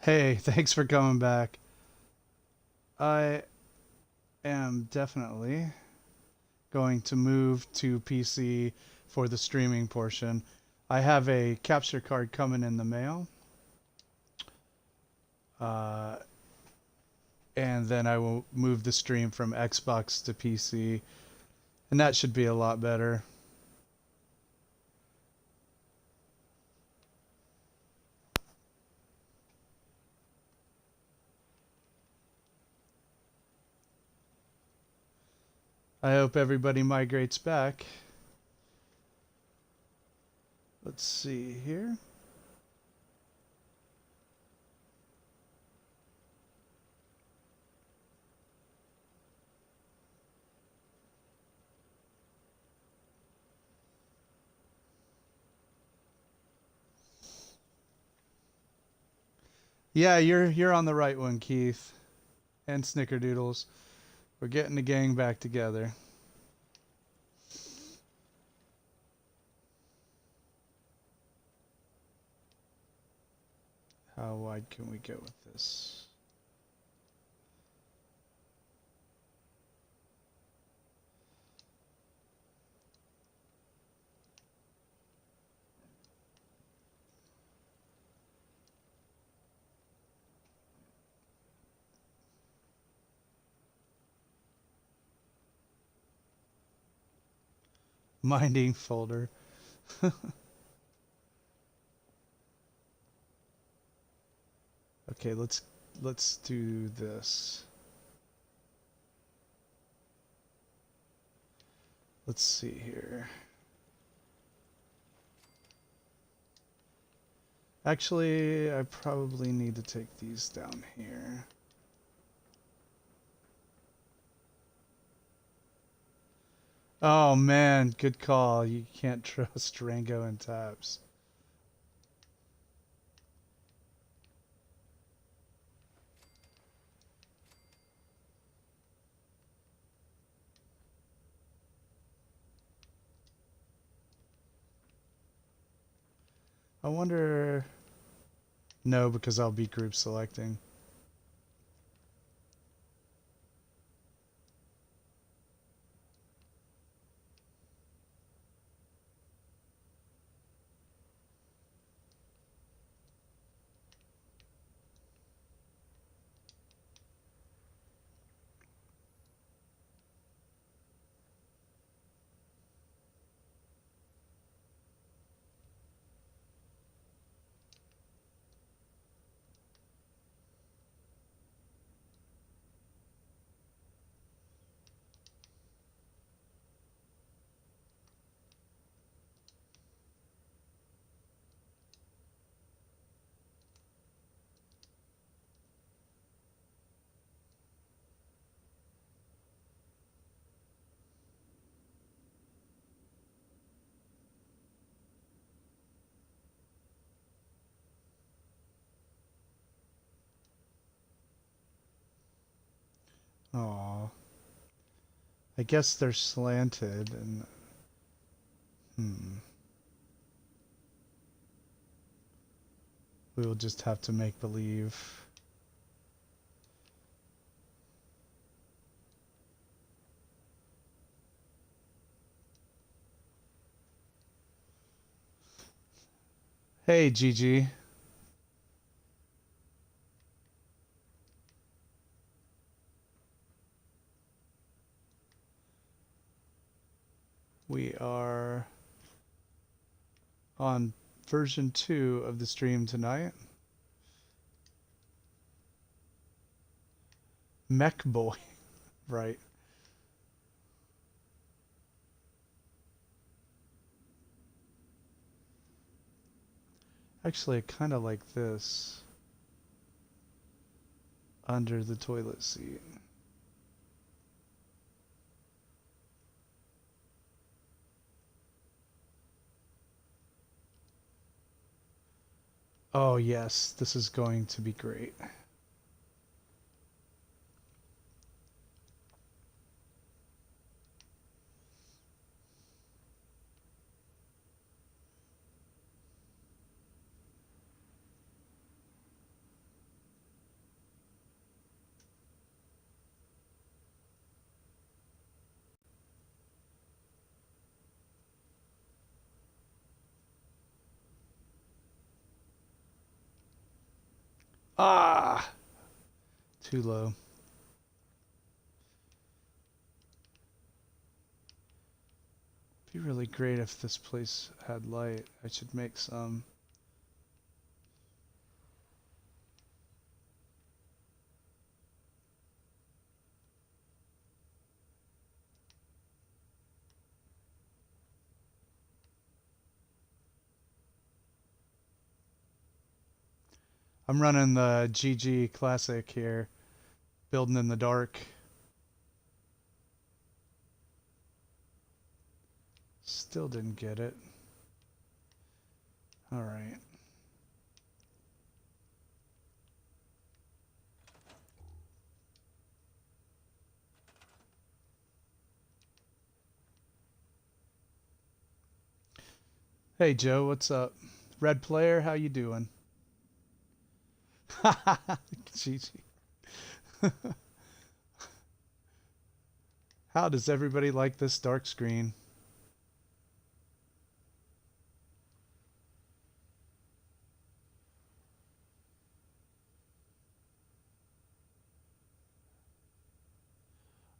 Hey, thanks for coming back. I am definitely going to move to PC for the streaming portion. I have a capture card coming in the mail, uh, and then I will move the stream from Xbox to PC, and that should be a lot better. I hope everybody migrates back. Let's see here. Yeah, you're on the right one, Keith, and Snickerdoodles. We're getting the gang back together. How wide can we go with this? Minding folder. Okay, let's do this. Let's see here. Actually, I probably need to take these down here. Oh man, good call. You can't trust Rango and tabs. I wonder... No, because I'll be group selecting. Oh, I guess they're slanted and... We will just have to make believe. Hey, Gigi. We are on version 2 of the stream tonight. Mech Boy, right. Actually, I kind of like this under the toilet seat. Oh yes, this is going to be great. Ah! Too low. Be really great if this place had light. I should make some. I'm running the GG Classic here, building in the dark. Still didn't get it. All right. Hey Joe, what's up? Red player, how you doing? GG. How does everybody like this dark screen?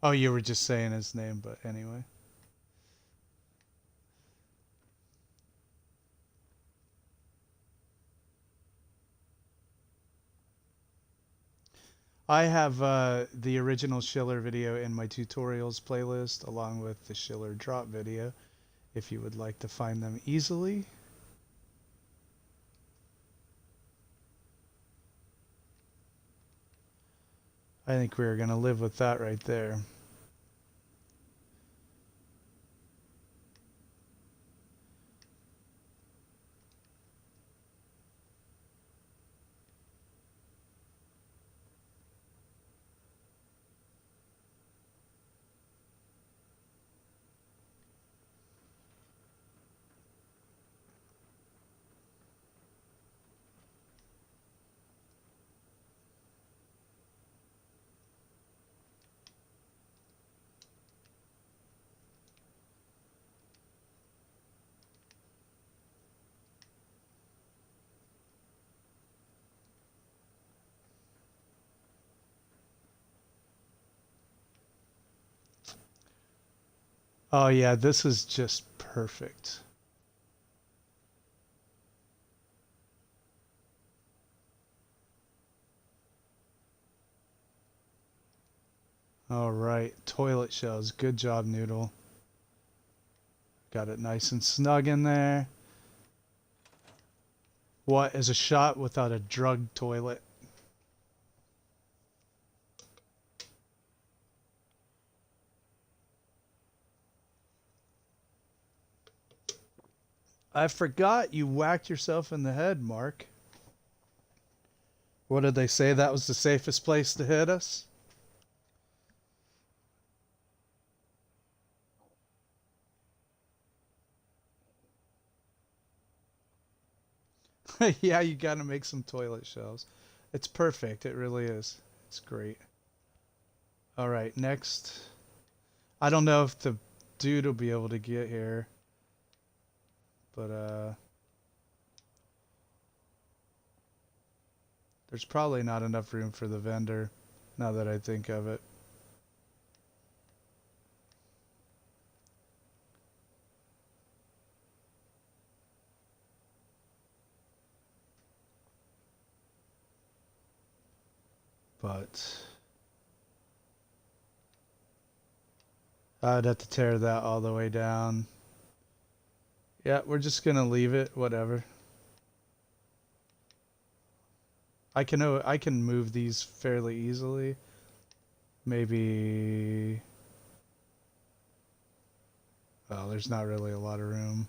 Oh, you were just saying his name, but anyway. I have the original Schiller video in my tutorials playlist along with the Schiller drop video if you would like to find them easily. I think we're going to live with that right there. Oh yeah, this is just perfect. All right, toilet shells. Good job, Noodle. Got it nice and snug in there. What is a shot without a drug toilet? I forgot you whacked yourself in the head, Mark. What did they say? That was the safest place to hit us? Yeah, you gotta make some toilet shells. It's perfect. It really is. It's great. All right, next. I don't know if the dude will be able to get here. But, there's probably not enough room for the vendor, now that I think of it. But I'd have to tear that all the way down. Yeah, we're just gonna leave it, whatever. I can move these fairly easily. Maybe. Well, there's not really a lot of room.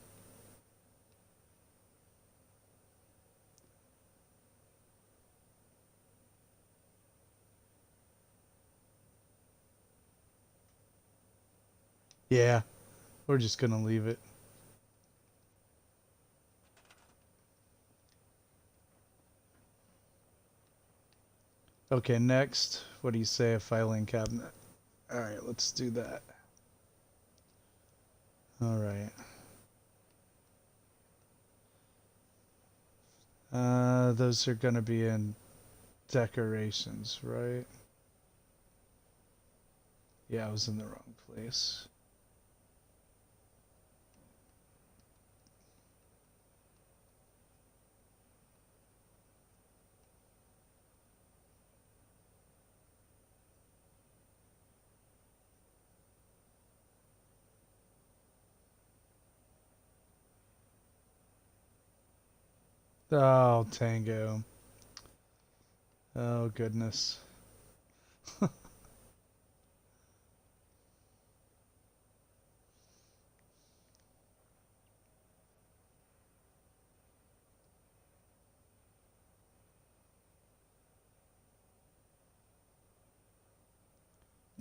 Yeah, we're just gonna leave it. Okay, next, what do you say, a filing cabinet? All right, let's do that. All right. Those are gonna be in decorations, right? Yeah, I was in the wrong place. Oh, Tango. Oh, goodness.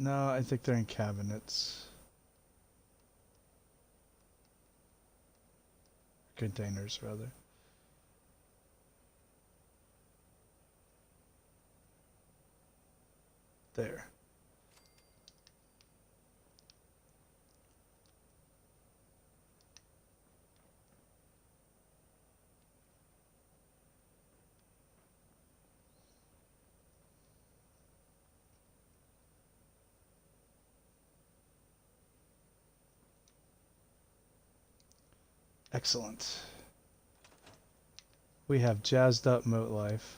No, I think they're in cabinets. Containers, rather. There. Excellent. We have jazzed up moat life.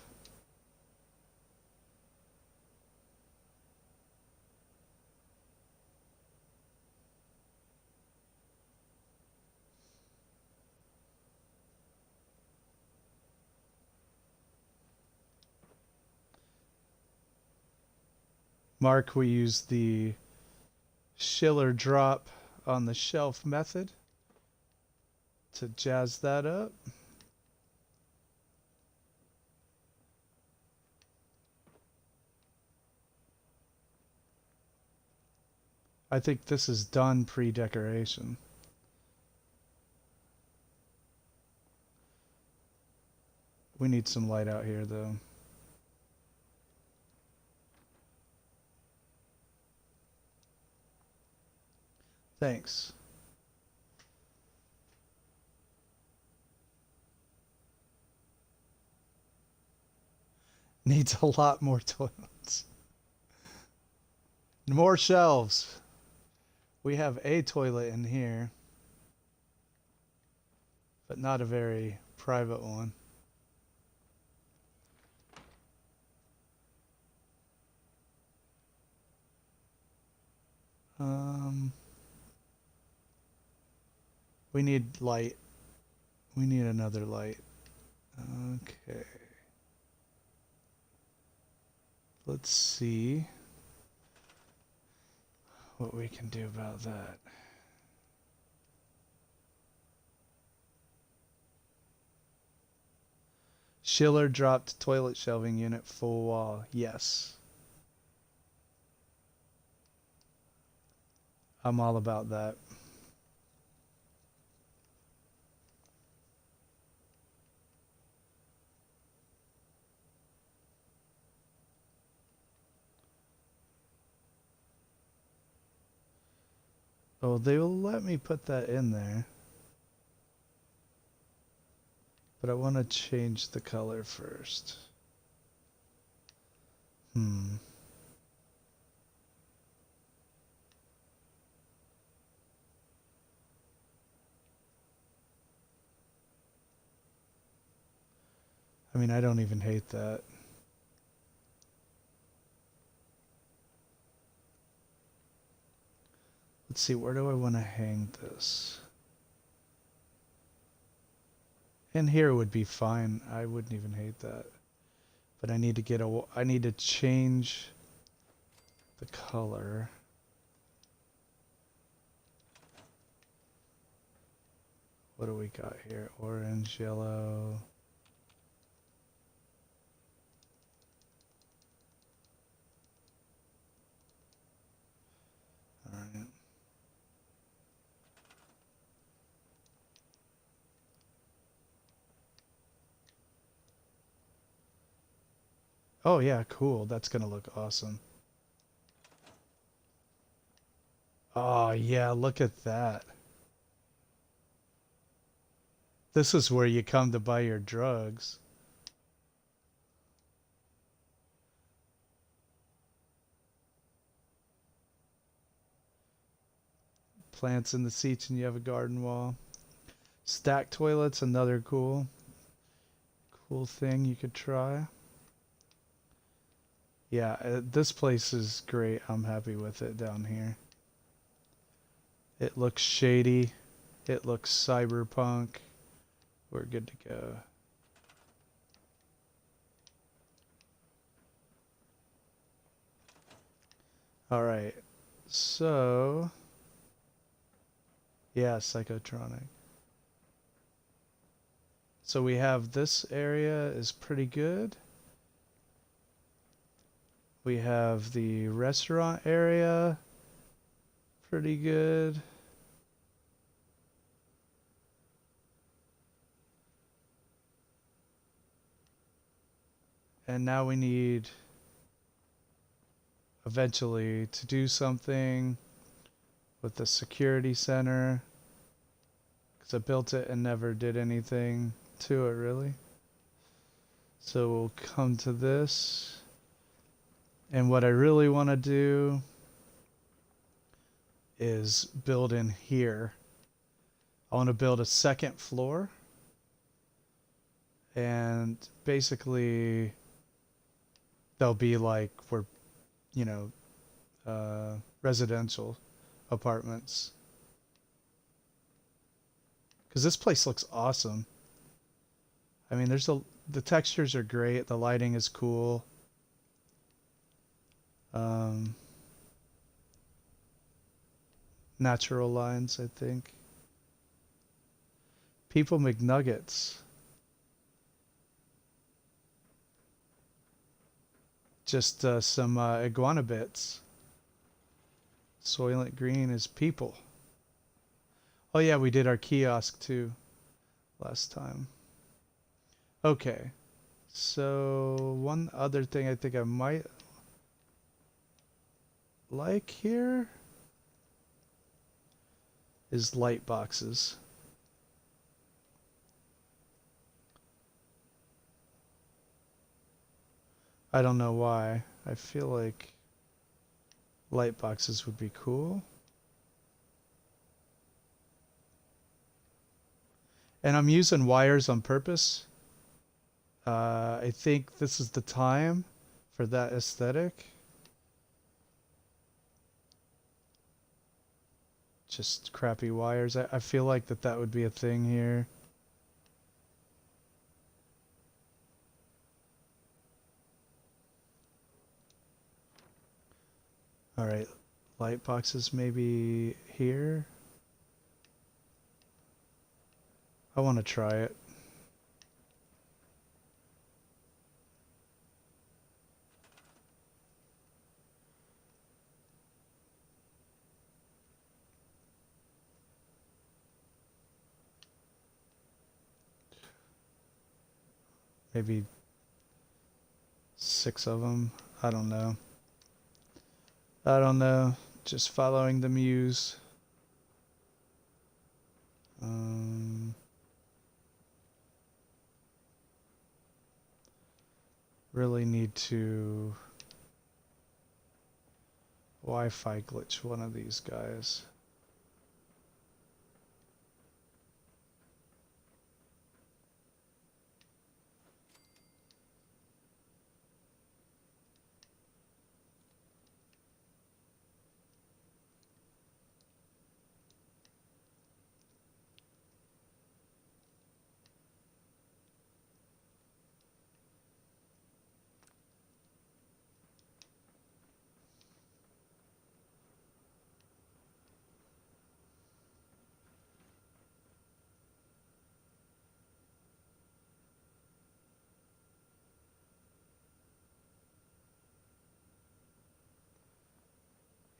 Mark, we use the Schiller drop on the shelf method to jazz that up. I think this is done pre-decoration. We need some light out here, though. Thanks. Needs a lot more toilets. More shelves. We have a toilet in here, but not a very private one. We need light. We need another light. Okay. Let's see what we can do about that. Schiller dropped toilet shelving unit full wall. Yes. I'm all about that. Oh, they will let me put that in there. But I want to change the color first. I mean, I don't even hate that. Let's see, where do I want to hang this? And here would be fine. I wouldn't even hate that. But I need to get a, I need to change the color. What do we got here? Orange, yellow. All right. Oh yeah, cool. That's gonna look awesome. Oh yeah, look at that. This is where you come to buy your drugs. plants in the seats and you have a garden wall. Stack toilets, another cool thing you could try. Yeah, this place is great. I'm happy with it down here. It looks shady. It looks cyberpunk. We're good to go. All right. So, yeah, psychotronic. So we have this area is pretty good. We have the restaurant area, pretty good. And now we need eventually to do something with the security center, because I built it and never did anything to it really. So we'll come to this. And what I really want to do is build in here. I want to build a second floor. And basically, they'll be like, residential apartments. Because this place looks awesome. I mean, the textures are great. The lighting is cool. Natural lines, I think. People McNuggets. Just some iguana bits. Soylent Green is people. Oh yeah, we did our kiosk too last time. Okay. So one other thing I think I might like here is light boxes. I don't know why. I feel like light boxes would be cool. And I'm using wires on purpose. I think this is the time for that aesthetic. Just crappy wires. I feel like that would be a thing here. All right, light boxes maybe here. I want to try it. Maybe 6 of them. I don't know. I don't know. Just following the muse. Really need to Wi-Fi glitch one of these guys.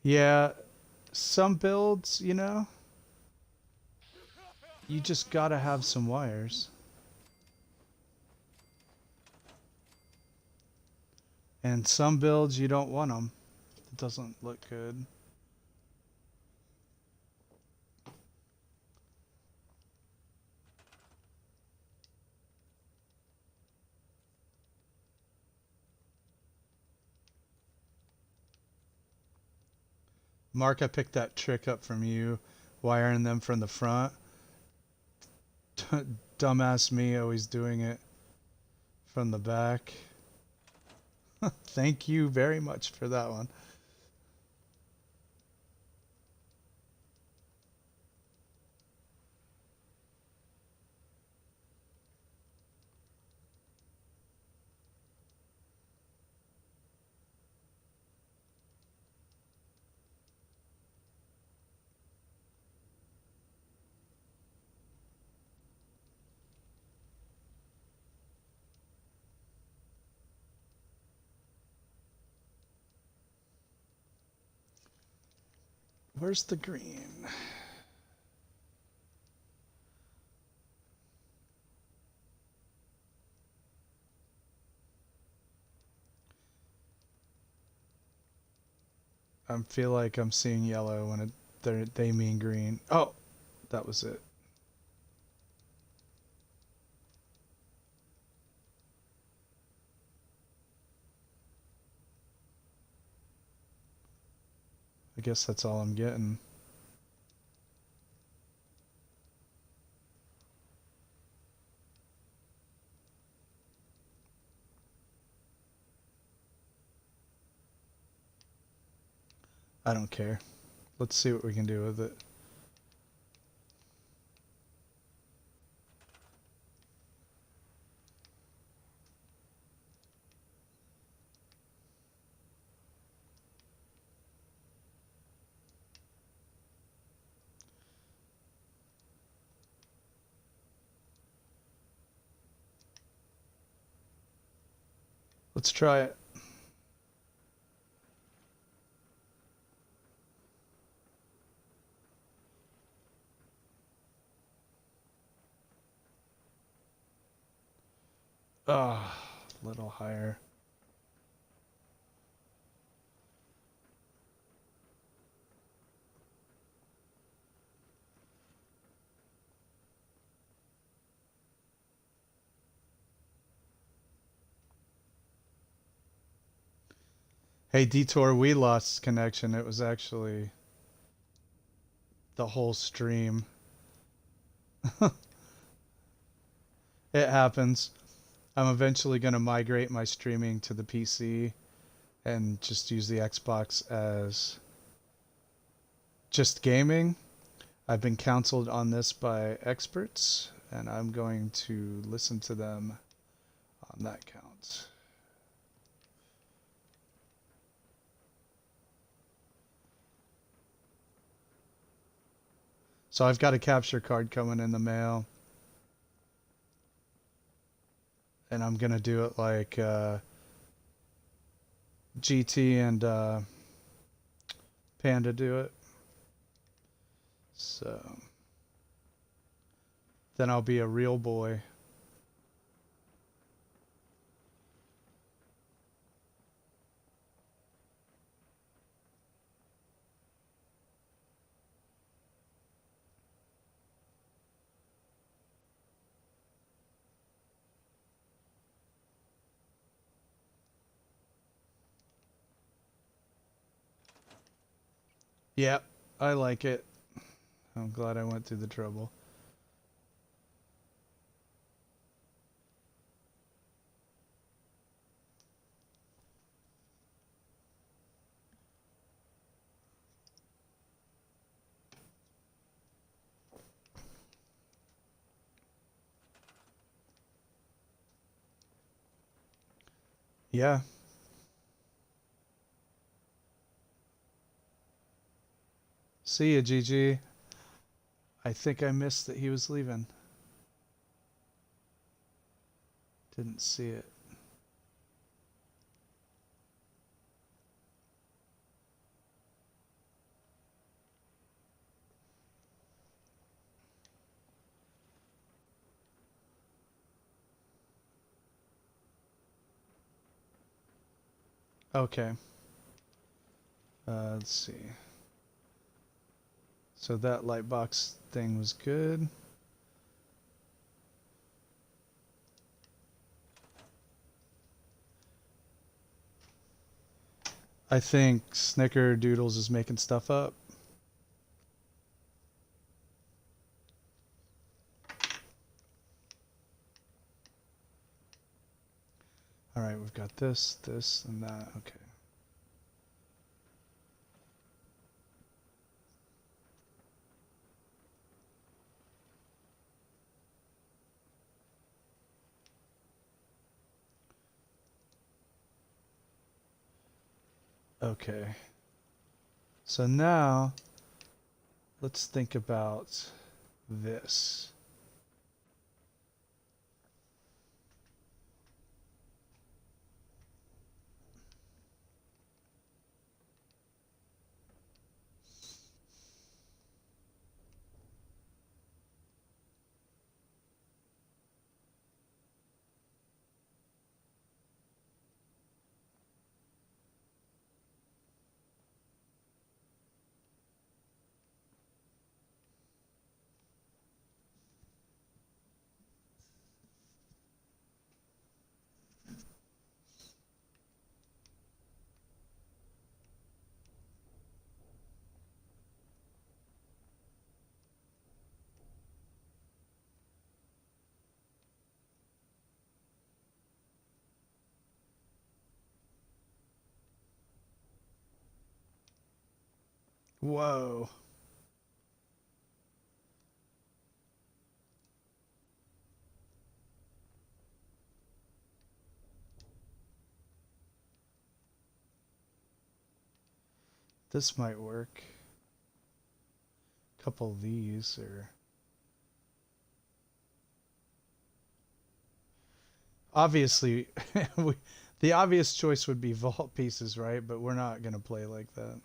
Yeah, some builds, you know, you just gotta have some wires. And some builds, you don't want them. It doesn't look good. Mark, I picked that trick up from you wiring them from the front. Dumbass me always doing it from the back. Thank you very much for that one. Where's the green? I feel like I'm seeing yellow when they mean green. Oh, that was it. I guess that's all I'm getting. I don't care. Let's see what we can do with it. Let's try it. Ah, a little higher. Hey, Detour, we lost connection. It was actually the whole stream. It happens. I'm eventually going to migrate my streaming to the PC and just use the Xbox as just gaming. I've been counseled on this by experts, and I'm going to listen to them on that count. So I've got a capture card coming in the mail. And I'm going to do it like GT and Panda do it. So then I'll be a real boy. Yep, I like it. I'm glad I went through the trouble. Yeah. See ya, GG. I think I missed that he was leaving. Didn't see it. Okay. Let's see. So that light box thing was good. I think Snickerdoodles is making stuff up. All right, we've got this, this, and that. Okay. Okay. So now let's think about this. Whoa. This might work. A couple of these are obviously the obvious choice would be vault pieces, right? But we're not going to play like that.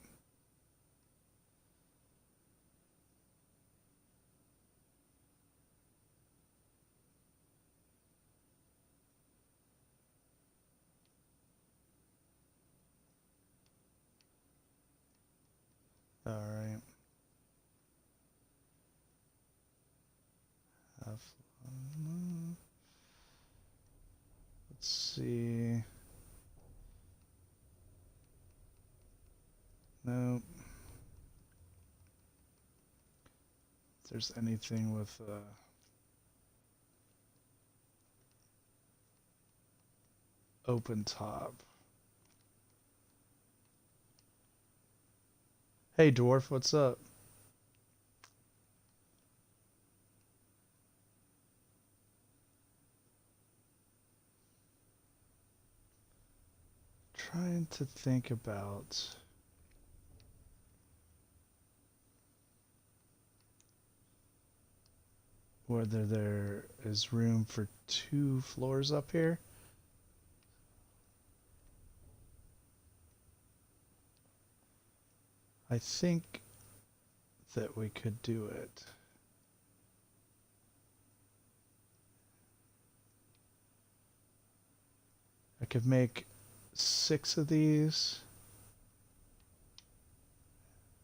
All right. Let's see. Nope. If there's anything with open top. Hey dwarf, what's up? Trying to think about whether there is room for 2 floors up here. I think that we could do it. I could make 6 of these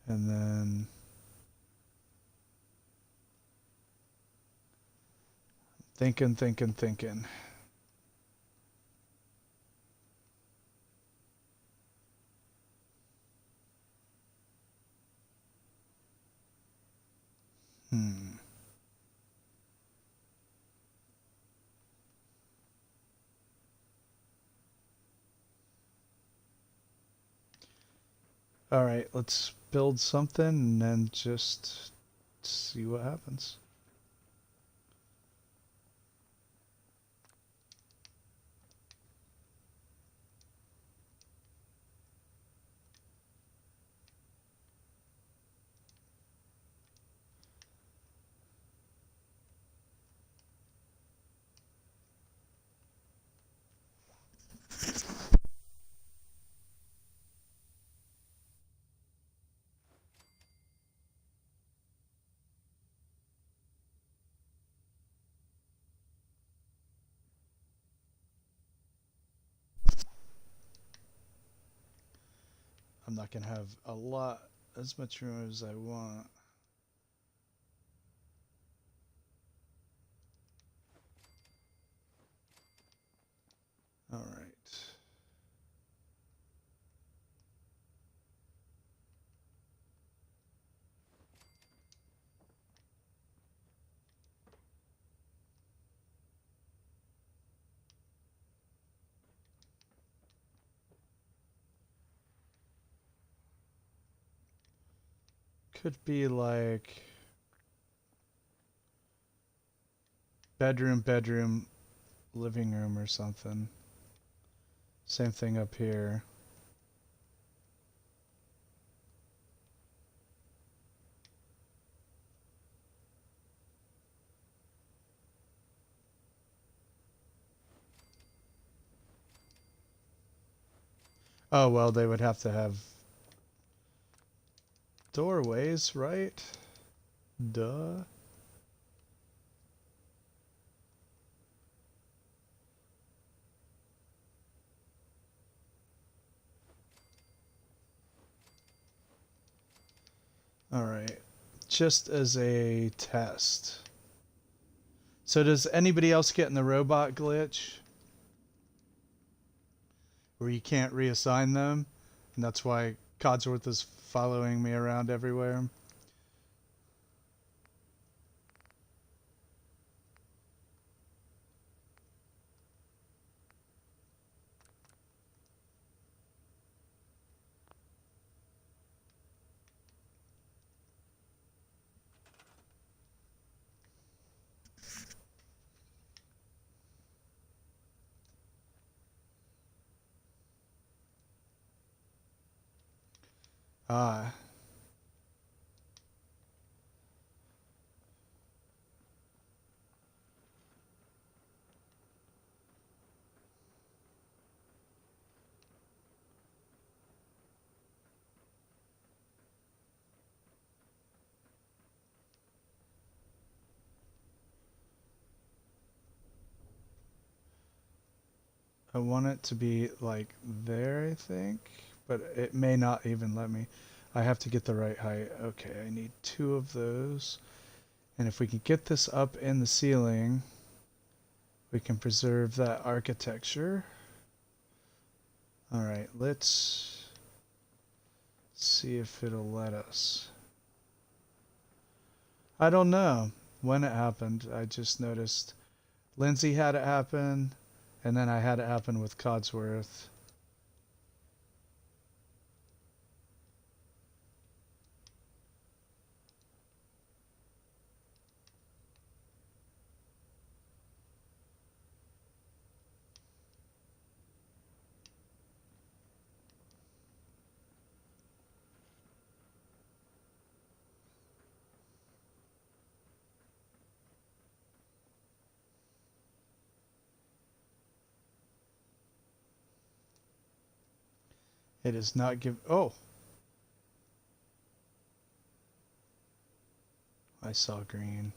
and then thinking. All right, let's build something and then just see what happens. I'm not going to have as much room as I want. All right. Could be like bedroom, living room or something. Same thing up here. Oh, well, they would have to have doorways, right? Duh. All right. Just as a test. So does anybody else get in the robot glitch? Where you can't reassign them? And that's why Codsworth is following me around everywhere. Ah. I want it to be like there, I think, but it may not even let me. I have to get the right height. Okay, I need 2 of those. And if we can get this up in the ceiling, we can preserve that architecture. All right, let's see if it'll let us. I don't know when it happened. I just noticed Lindsay had it happen, and then I had it happen with Codsworth. It is not give. Oh, I saw green.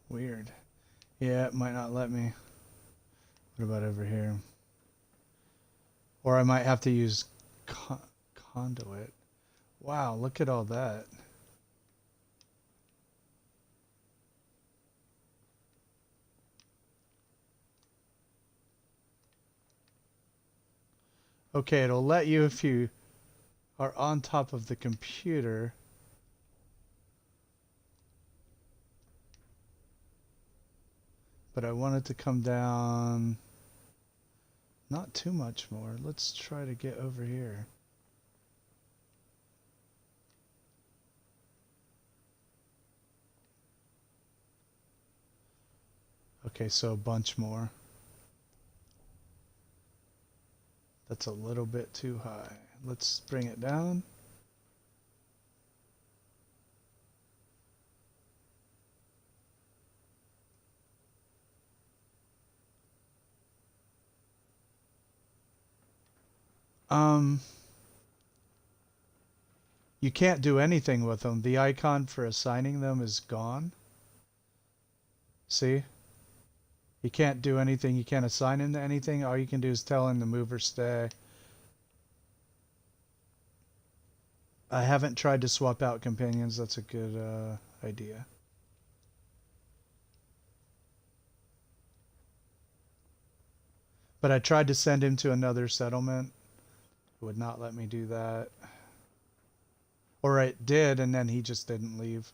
Weird. Yeah, it might not let me. What about over here? Or I might have to use conduit. Wow, look at all that. Okay, it'll let you if you are on top of the computer. But I want it to come down not too much more. Let's try to get over here. Okay, so a bunch more. That's a little bit too high. Let's bring it down. You can't do anything with them. The icon for assigning them is gone. See? You can't do anything. You can't assign him to anything. All you can do is tell him to move or stay. I haven't tried to swap out companions. That's a good idea. But I tried to send him to another settlement. It would not let me do that. Or it did, and then he just didn't leave.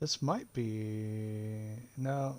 This might be... No.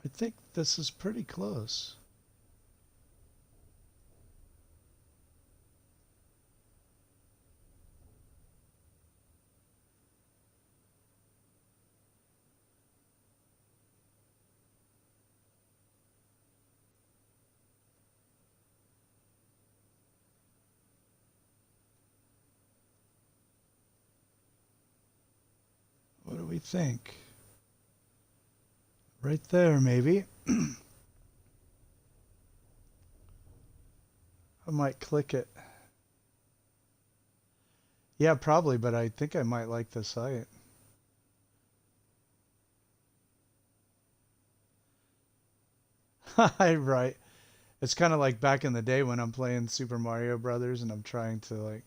I think this is pretty close. What do we think? Right there, maybe. I might click it. Yeah, probably, but I think I might like the site. Right. It's kind of like back in the day when I'm playing Super Mario Brothers and I'm trying to like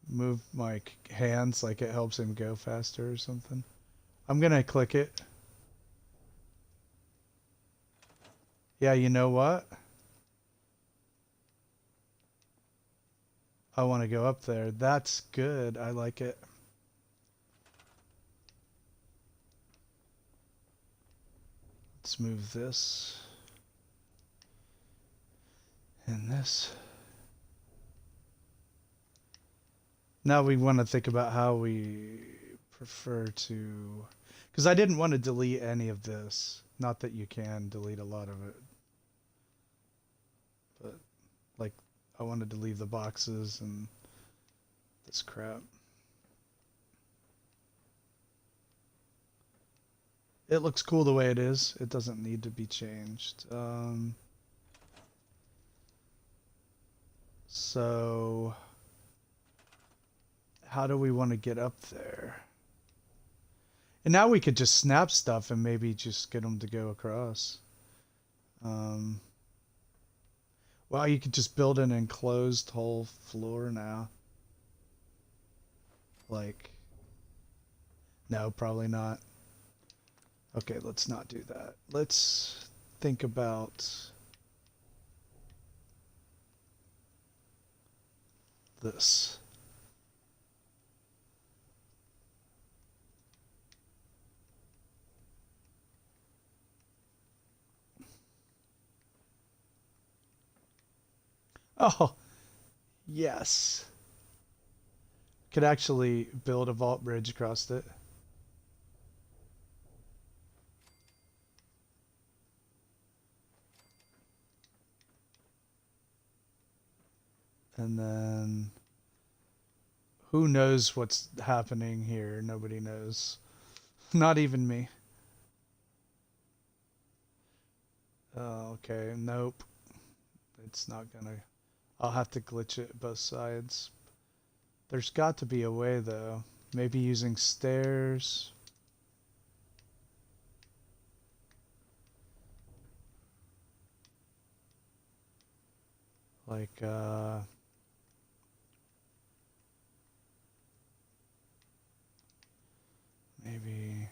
move my hands like it helps him go faster or something. I'm gonna click it. Yeah, you know what? I want to go up there. That's good. I like it. Let's move this and this. Now we want to think about how we prefer to, because I didn't want to delete any of this. Not that you can delete a lot of it, but like I wanted to leave the boxes and this crap. It looks cool the way it is. It doesn't need to be changed. So how do we want to get up there? And now we could just snap stuff and maybe just get them to go across. Well, you could just build an enclosed whole floor now. Like, no, probably not. Okay, let's not do that. Let's think about this. Oh, yes. Could actually build a vault bridge across it. And then who knows what's happening here? Nobody knows. Not even me. Okay, nope. It's not gonna... I'll have to glitch it both sides. There's got to be a way, though. Maybe using stairs. Like, maybe...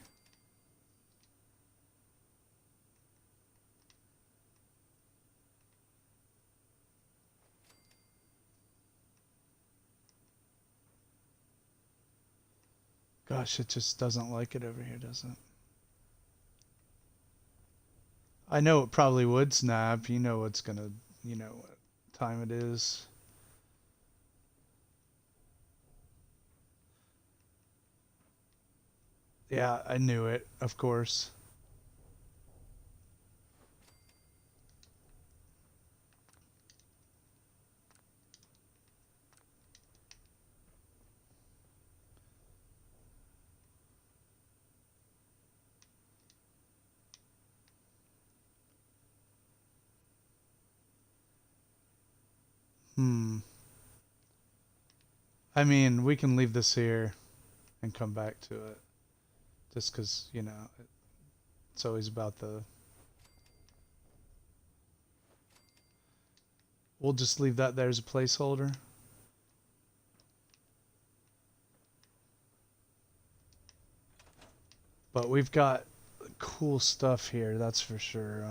Gosh, it just doesn't like it over here, does it? I know it probably would snap. You know what's gonna... You know what time it is. Yeah, I knew it, of course. Hmm. I mean, we can leave this here and come back to it. Just because, you know, it's always about the... We'll just leave that there as a placeholder. But we've got cool stuff here, that's for sure.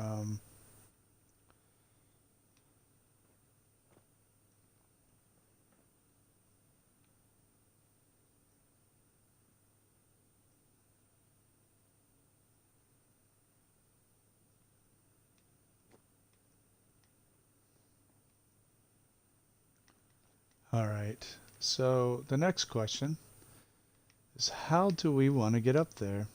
All right. So the next question is, how do we want to get up there?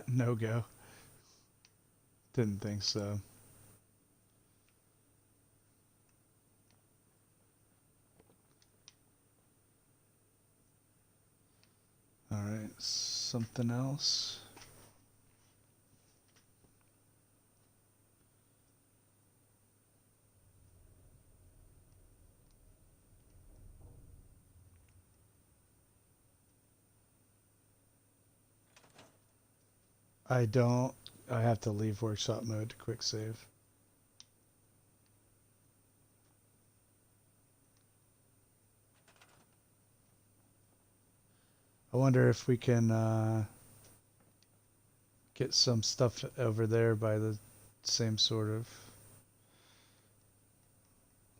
No go. Didn't think so. All right, something else. I don't. I have to leave workshop mode to quick save. I wonder if we can get some stuff over there by the same sort of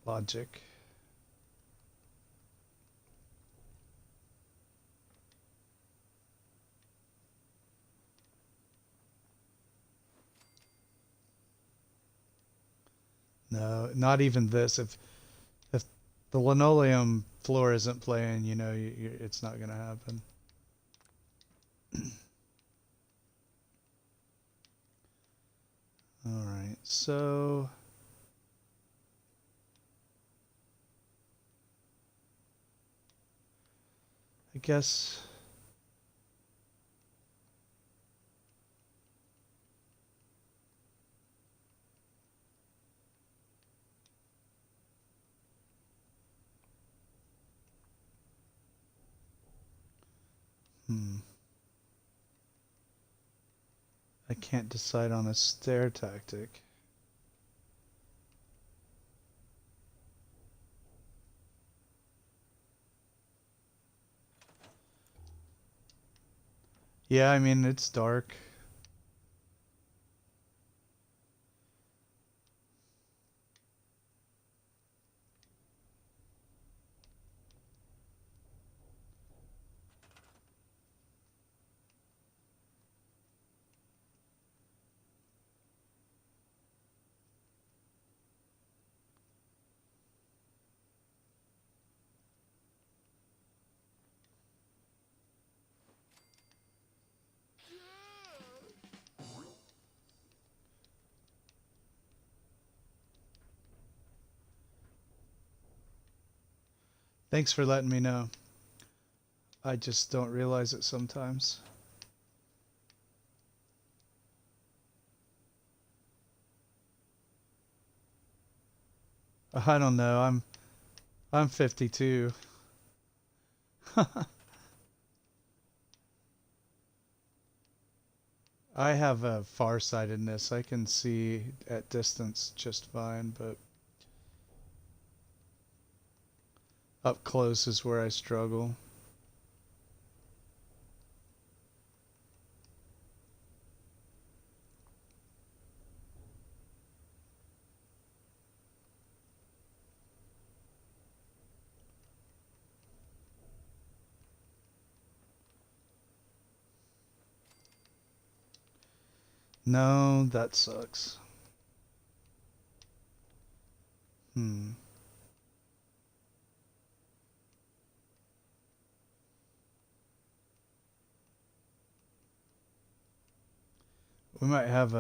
logic. No, not even this. If the linoleum floor isn't playing, you know, it's not gonna happen. All right, so I guess I can't decide on a stair tactic. Yeah, I mean, it's dark. Thanks for letting me know. I just don't realize it sometimes. I don't know. I'm 52. I have a farsightedness. I can see at distance just fine, but up close is where I struggle. No, that sucks. Hmm. We might have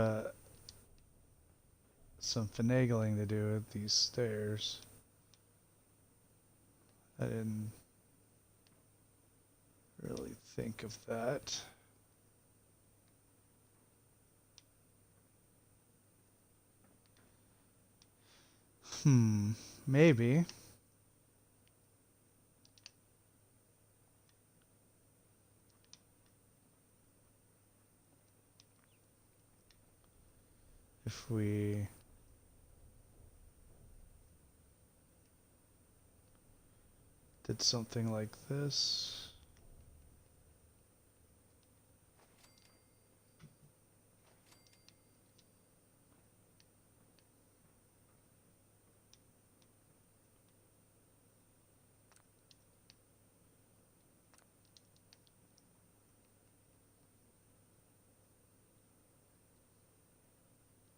some finagling to do with these stairs. I didn't really think of that. Maybe. If we did something like this.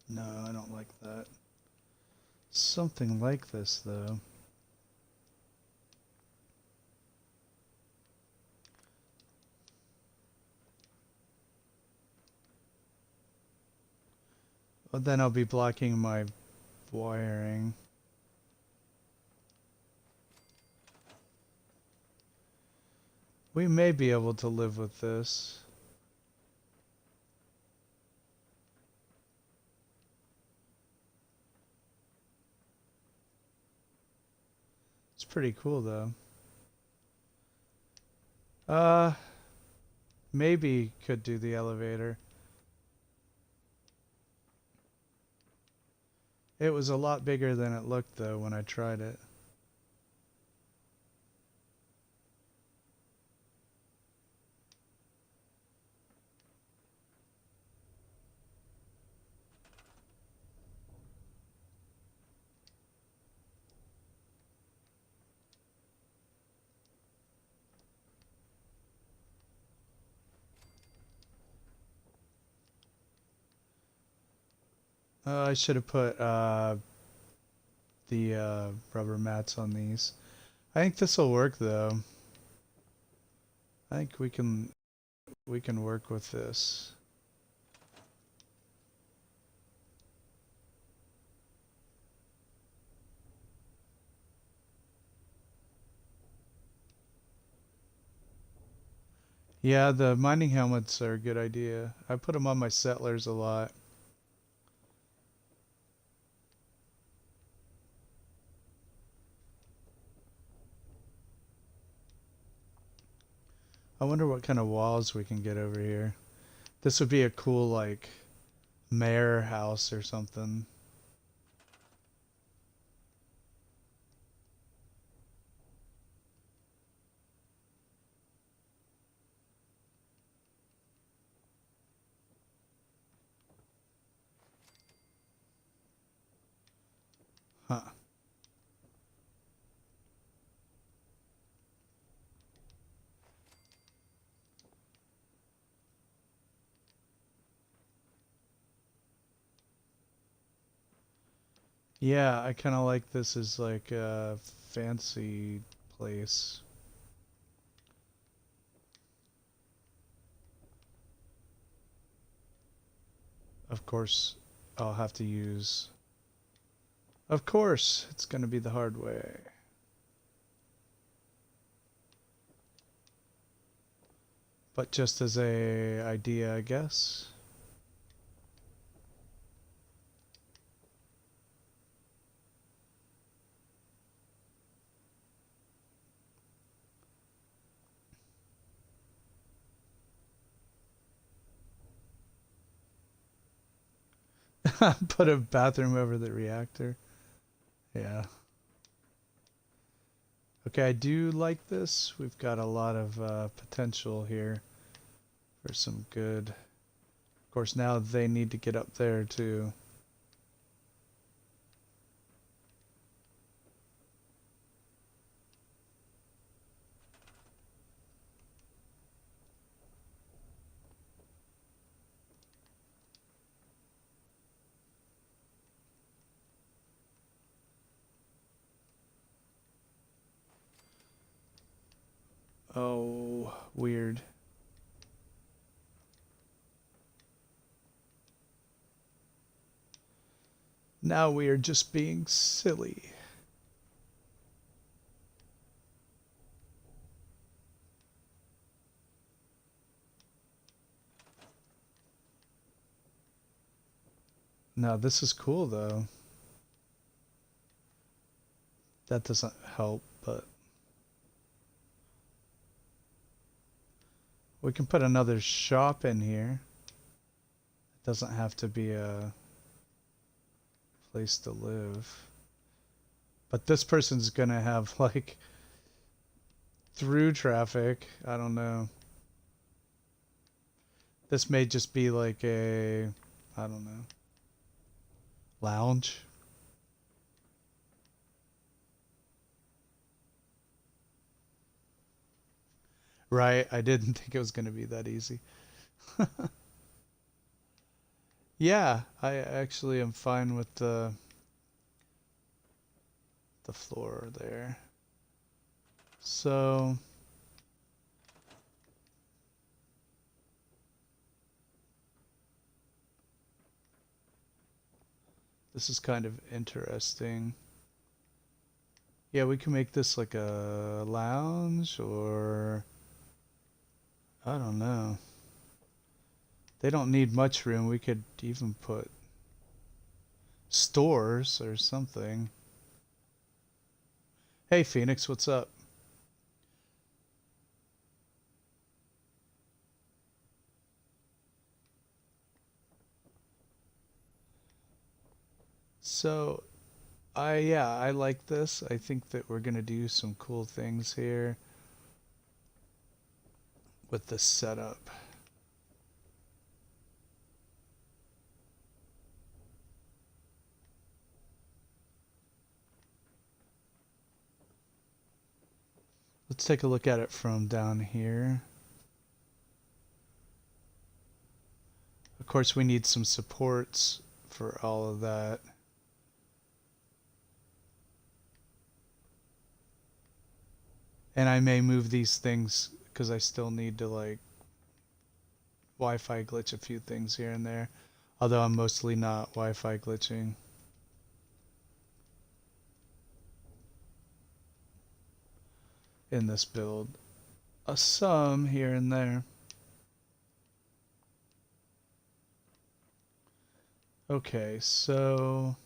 No, I don't like that. Something like this, though. But then I'll be blocking my wiring. We may be able to live with this. It's pretty cool, though. Maybe could do the elevator. It was a lot bigger than it looked, though, when I tried it. I should have put the rubber mats on these. I think this will work, though. I think we can work with this. Yeah, the mining helmets are a good idea. I put them on my settlers a lot. I wonder what kind of walls we can get over here. This would be a cool, like, mayor house or something. Huh. Yeah, I kind of like this as like a fancy place. Of course, I'll have to use... Of course, it's going to be the hard way. But just as a idea, I guess. Put a bathroom over the reactor. Yeah. Okay, I do like this. We've got a lot of potential here for some good. Of course, now they need to get up there too. Oh, weird. Now we are just being silly. Now this is cool though. That doesn't help, but we can put another shop in here. It doesn't have to be a place to live. But this person's gonna have like through traffic. I don't know. This may just be like a, I don't know, lounge. Right, I didn't think it was gonna be that easy. Yeah, I actually am fine with the floor there. So this is kind of interesting. Yeah, we can make this like a lounge or I don't know. They don't need much room. We could even put stores or something. Hey Phoenix, what's up? So, yeah, I like this. I think that we're gonna do some cool things here with the setup. Let's take a look at it from down here. Of course, we need some supports for all of that. And I may move these things because I still need to like Wi-Fi glitch a few things here and there. Although I'm mostly not Wi-Fi glitching. In this build. Some here and there. Okay, so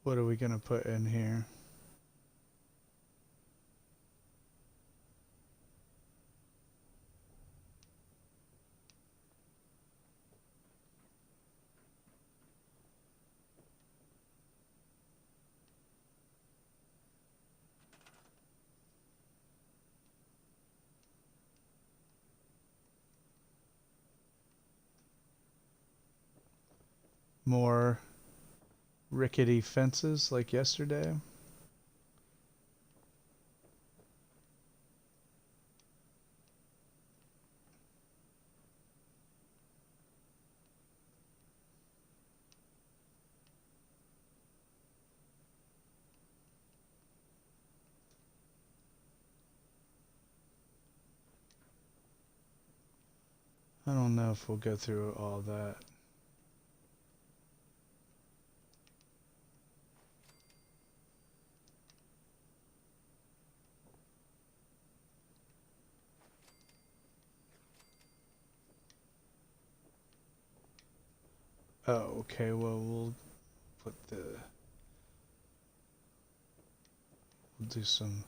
what are we gonna put in here? More rickety fences like yesterday. I don't know if we'll go through all that. Oh, okay, well, we'll do some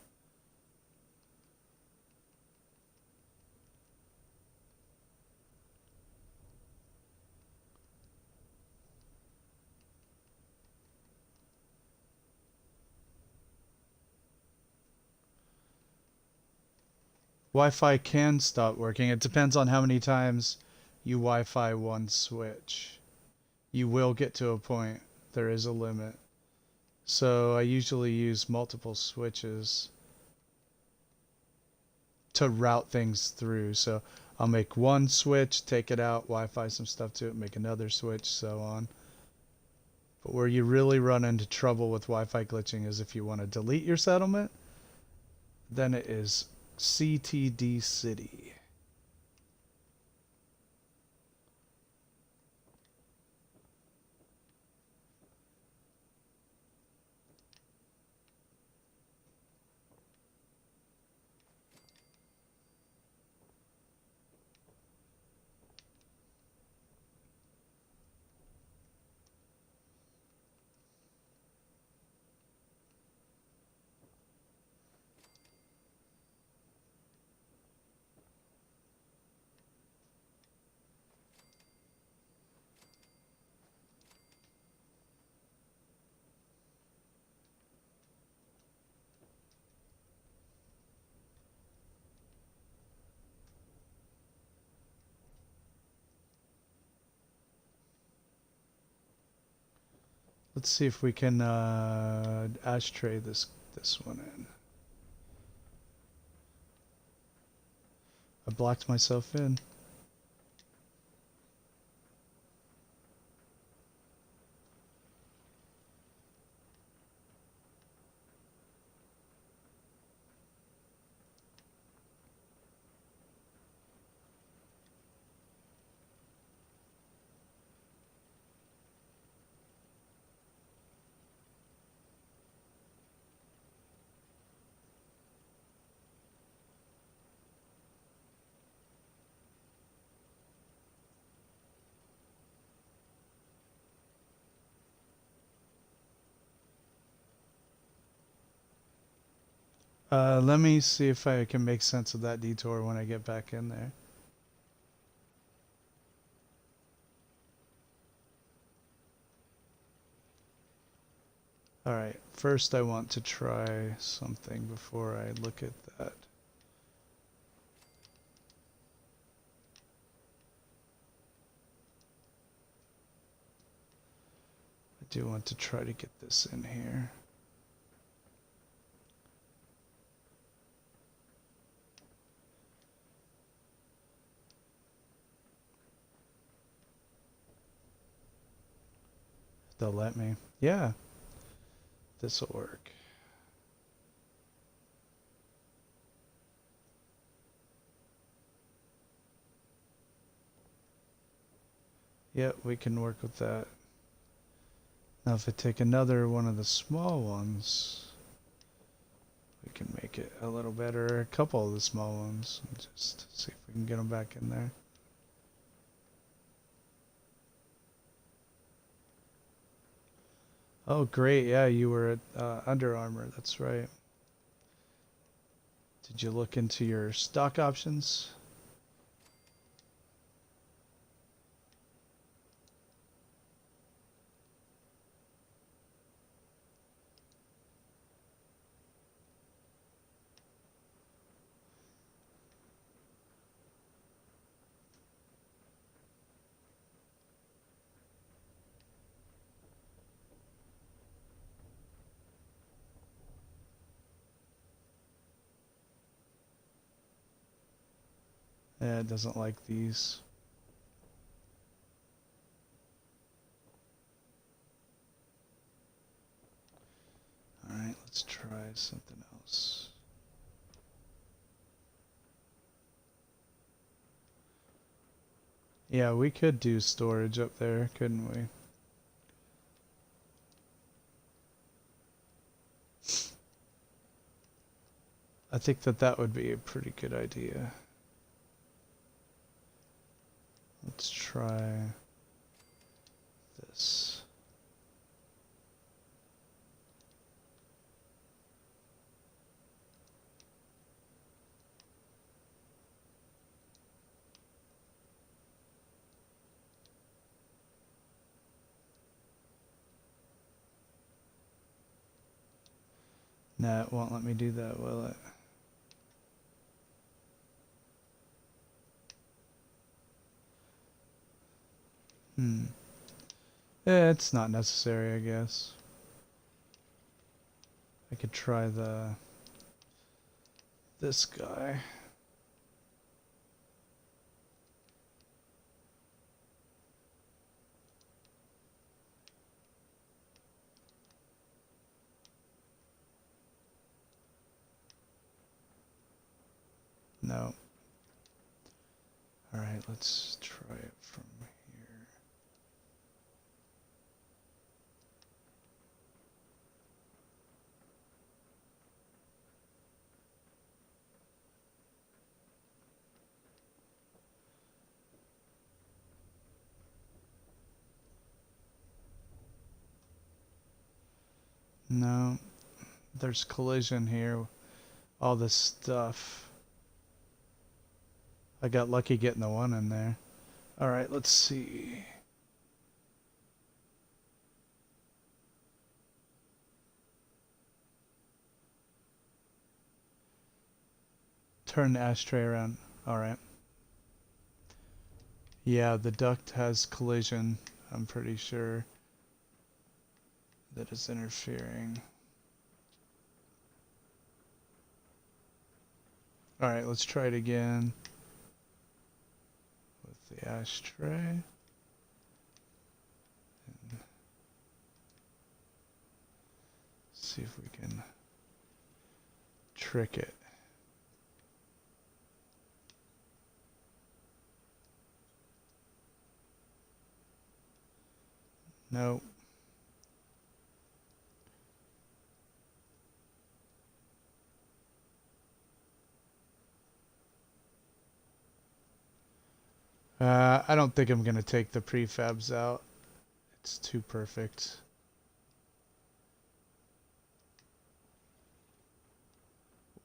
Wi-Fi can stop working. It depends on how many times you Wi-Fi one switch. You will get to a point. There is a limit. So I usually use multiple switches to route things through. So I'll make one switch, take it out, Wi-Fi some stuff to it, make another switch, so on. But where you really run into trouble with Wi-Fi glitching is if you want to delete your settlement, then it is CTD City. Let's see if we can ashtray this one in. I blocked myself in. Let me see if I can make sense of that detour when I get back in there. Alright, first I want to try something before I look at that. I do want to try to get this in here. They'll let me. Yeah, this will work. Yeah, we can work with that. Now if I take another one of the small ones, we can make it a little better. A couple of the small ones. And just see if we can get them back in there. Oh, great. Yeah, you were at Under Armour. That's right. Did you look into your stock options? Yeah, it doesn't like these. Alright, let's try something else. Yeah, we could do storage up there, couldn't we? I think that would be a pretty good idea. Let's try this. Nah, it won't let me do that, will it? It's not necessary, I guess. I could try this guy. No. Alright, let's try it from here. No. There's collision here. All this stuff. I got lucky getting the one in there. Alright, let's see. Turn the ashtray around. Alright. Yeah, the duct has collision. I'm pretty sure that is interfering. Alright, let's try it again with the ashtray. And see if we can trick it. Nope. I don't think I'm going to take the prefabs out. It's too perfect.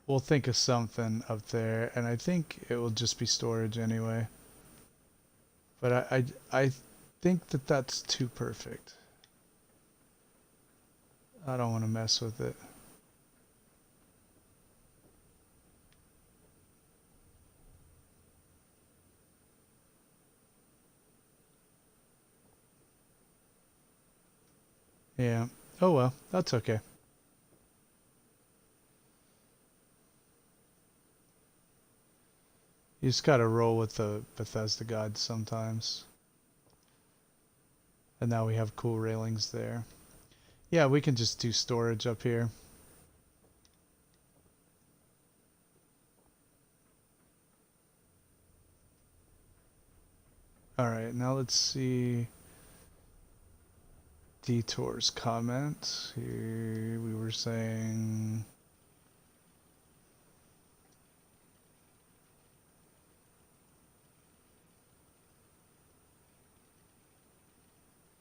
We'll think of something up there, and I think it will just be storage anyway. But I think that that's too perfect. I don't want to mess with it. Yeah. Oh well, that's okay. You just gotta roll with the Bethesda gods sometimes. And now we have cool railings there. Yeah, we can just do storage up here. Alright, now let's see Detour's comment. Here we were saying...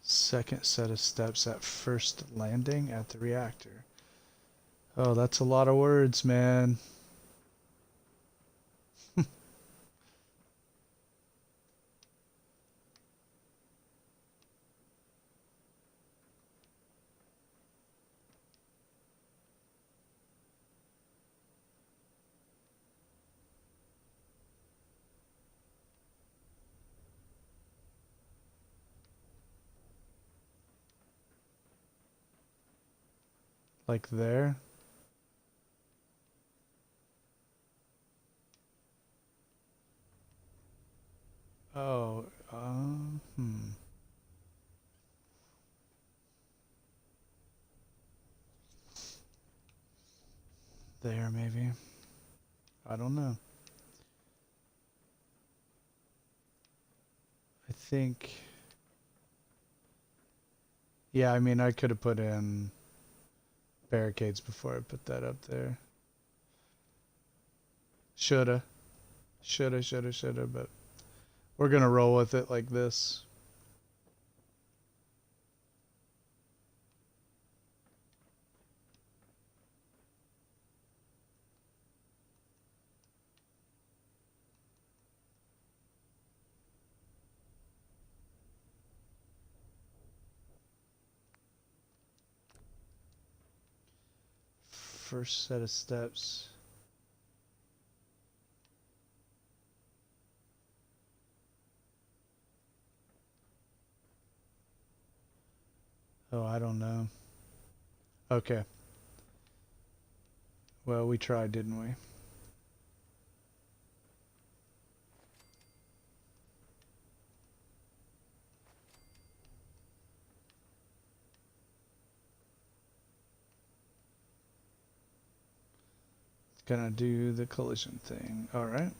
Second set of steps at first landing at the reactor. Oh, that's a lot of words, man. Like there. Oh, There, maybe. I don't know. I think... Yeah, I mean, I could have put in barricades before I put that up there. Shoulda, but we're gonna roll with it like this. First set of steps. Oh, I don't know. Okay. Well, we tried, didn't we? Gonna do the collision thing. All right.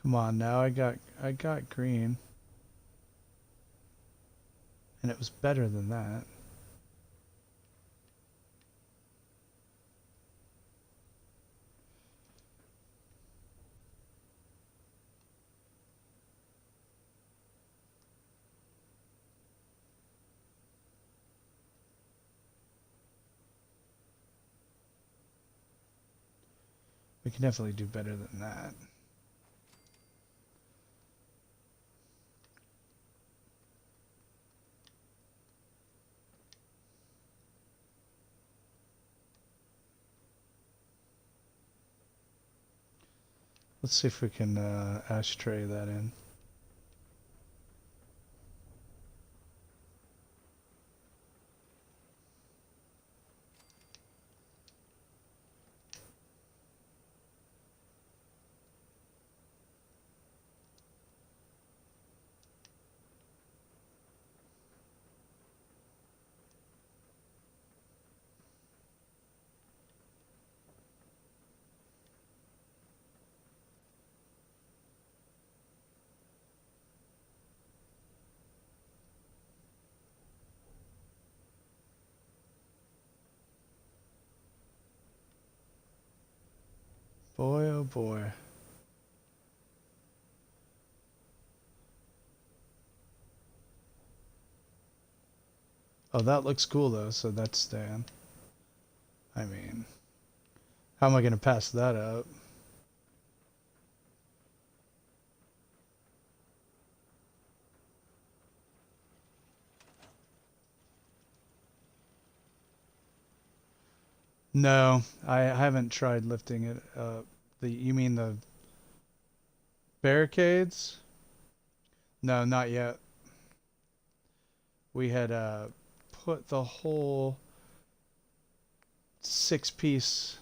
Come on now, I got green. And it was better than that. We can definitely do better than that. Let's see if we can ashtray that in. Boy, oh boy. Oh, that looks cool though, so that's staying. I mean, how am I gonna pass that up? No, I haven't tried lifting it up. You mean the barricades? No, not yet. We had put the whole 6-piece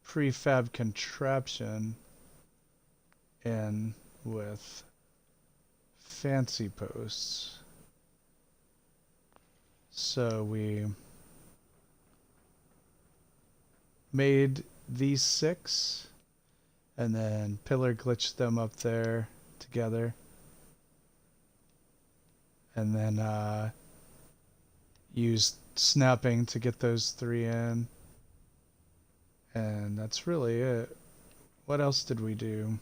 prefab contraption in with fancy posts. So we made these 6 and then pillar glitched them up there together. And then used snapping to get those 3 in. And that's really it. What else did we do?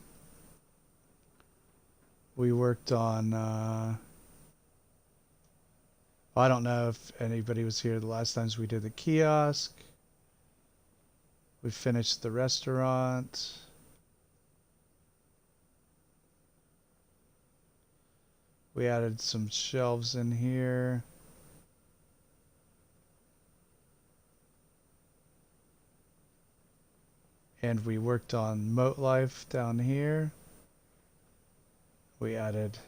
We worked on... I don't know if anybody was here the last times we did the kiosk. We finished the restaurant. We added some shelves in here. And we worked on Moat Life down here. We added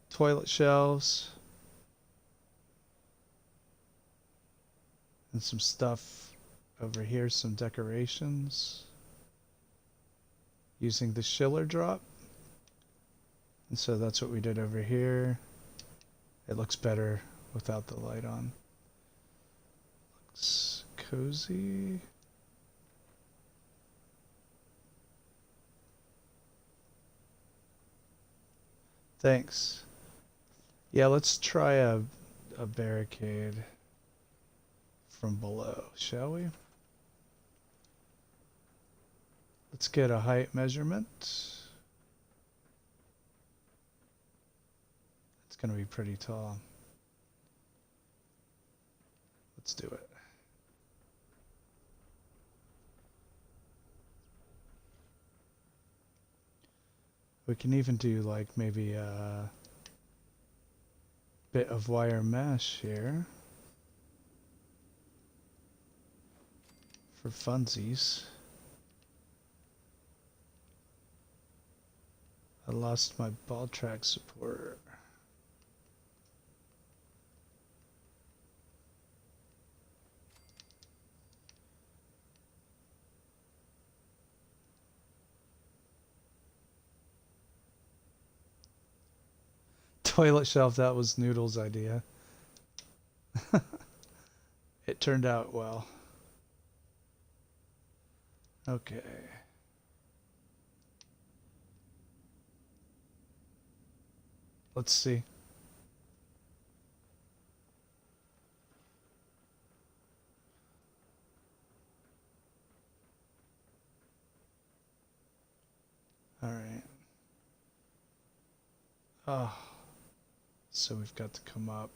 toilet shelves. And some stuff over here, some decorations. Using the Schiller drop. And so that's what we did over here. It looks better without the light on. Looks cozy. Thanks. Yeah, let's try a barricade from below, shall we? Let's get a height measurement. It's going to be pretty tall. Let's do it. We can even do like maybe bit of wire mesh here for funsies. I lost my ball track support. Toilet shelf, that was Noodle's idea. It turned out well. Okay. Let's see. All right. Oh, so we've got to come up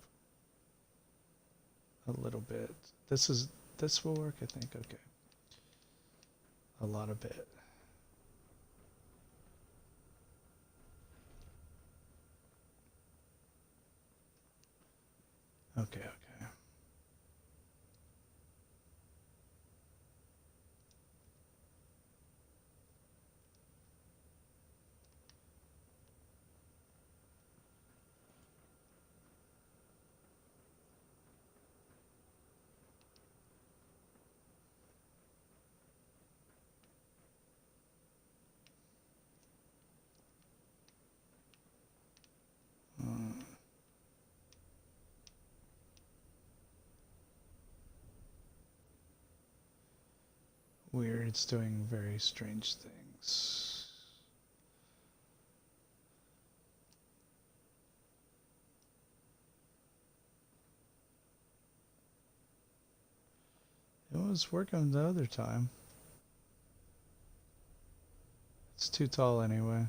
a little bit. This will work, I think. Okay. A lot of bit. Okay, okay. Weird, it's doing very strange things. It was working the other time. It's too tall anyway.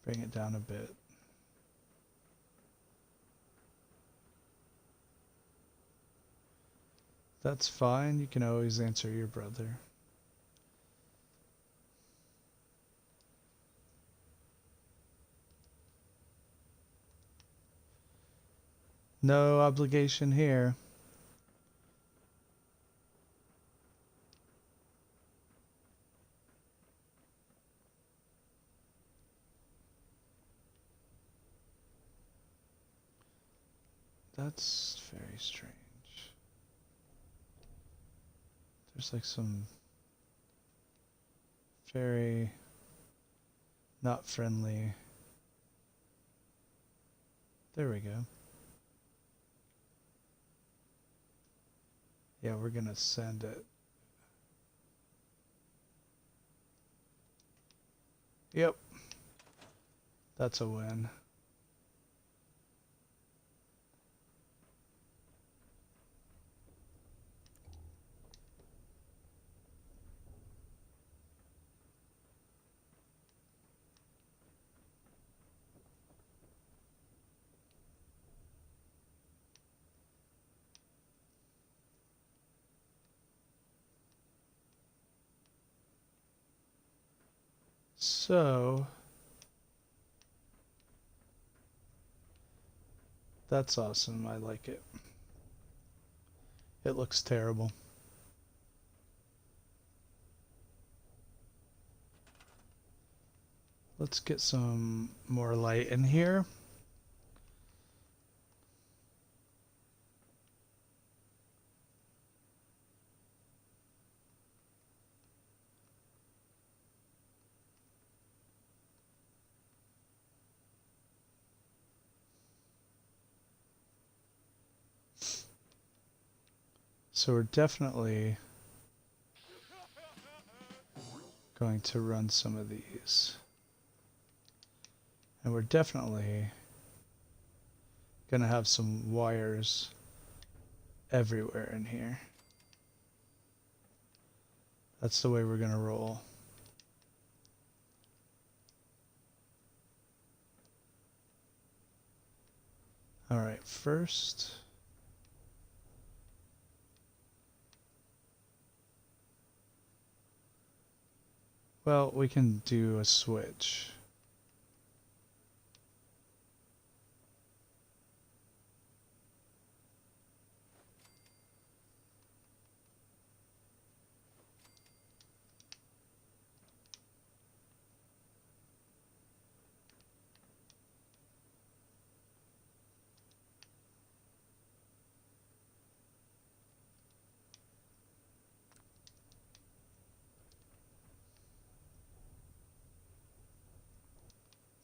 Bring it down a bit. That's fine. You can always answer your brother. No obligation here. That's very strange. There's like some very not friendly. There we go. Yeah, we're gonna send it. Yep. That's a win. So that's awesome. I like it. It looks terrible. Let's get some more light in here. So we're definitely going to run some of these. And we're definitely going to have some wires everywhere in here. That's the way we're going to roll. All right, first... Well, we can do a switch.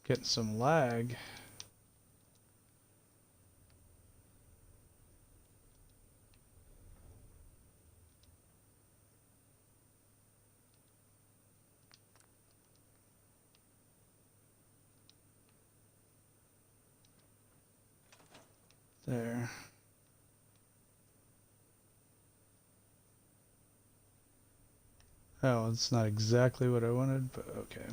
Getting some lag. There. Oh, it's not exactly what I wanted, but okay.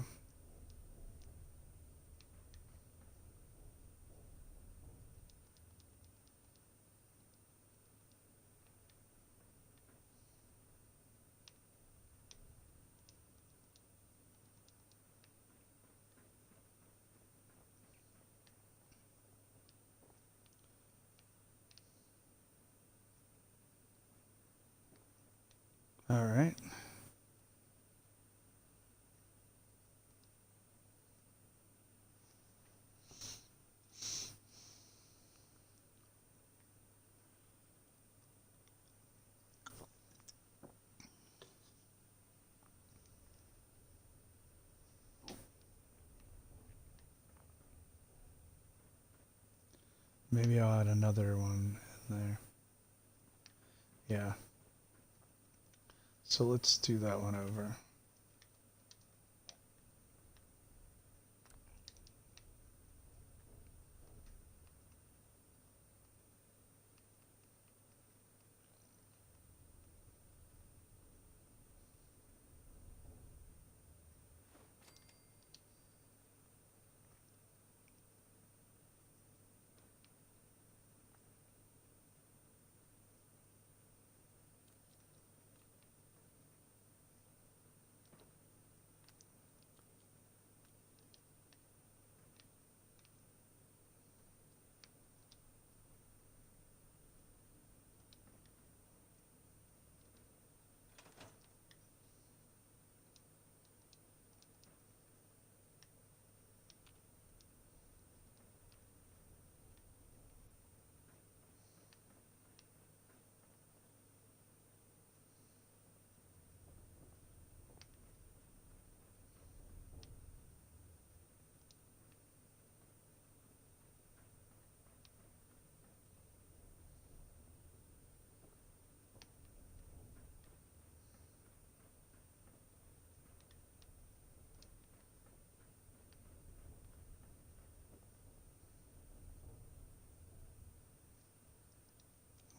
All right. Maybe I'll add another one in there. Yeah. So let's do that one over.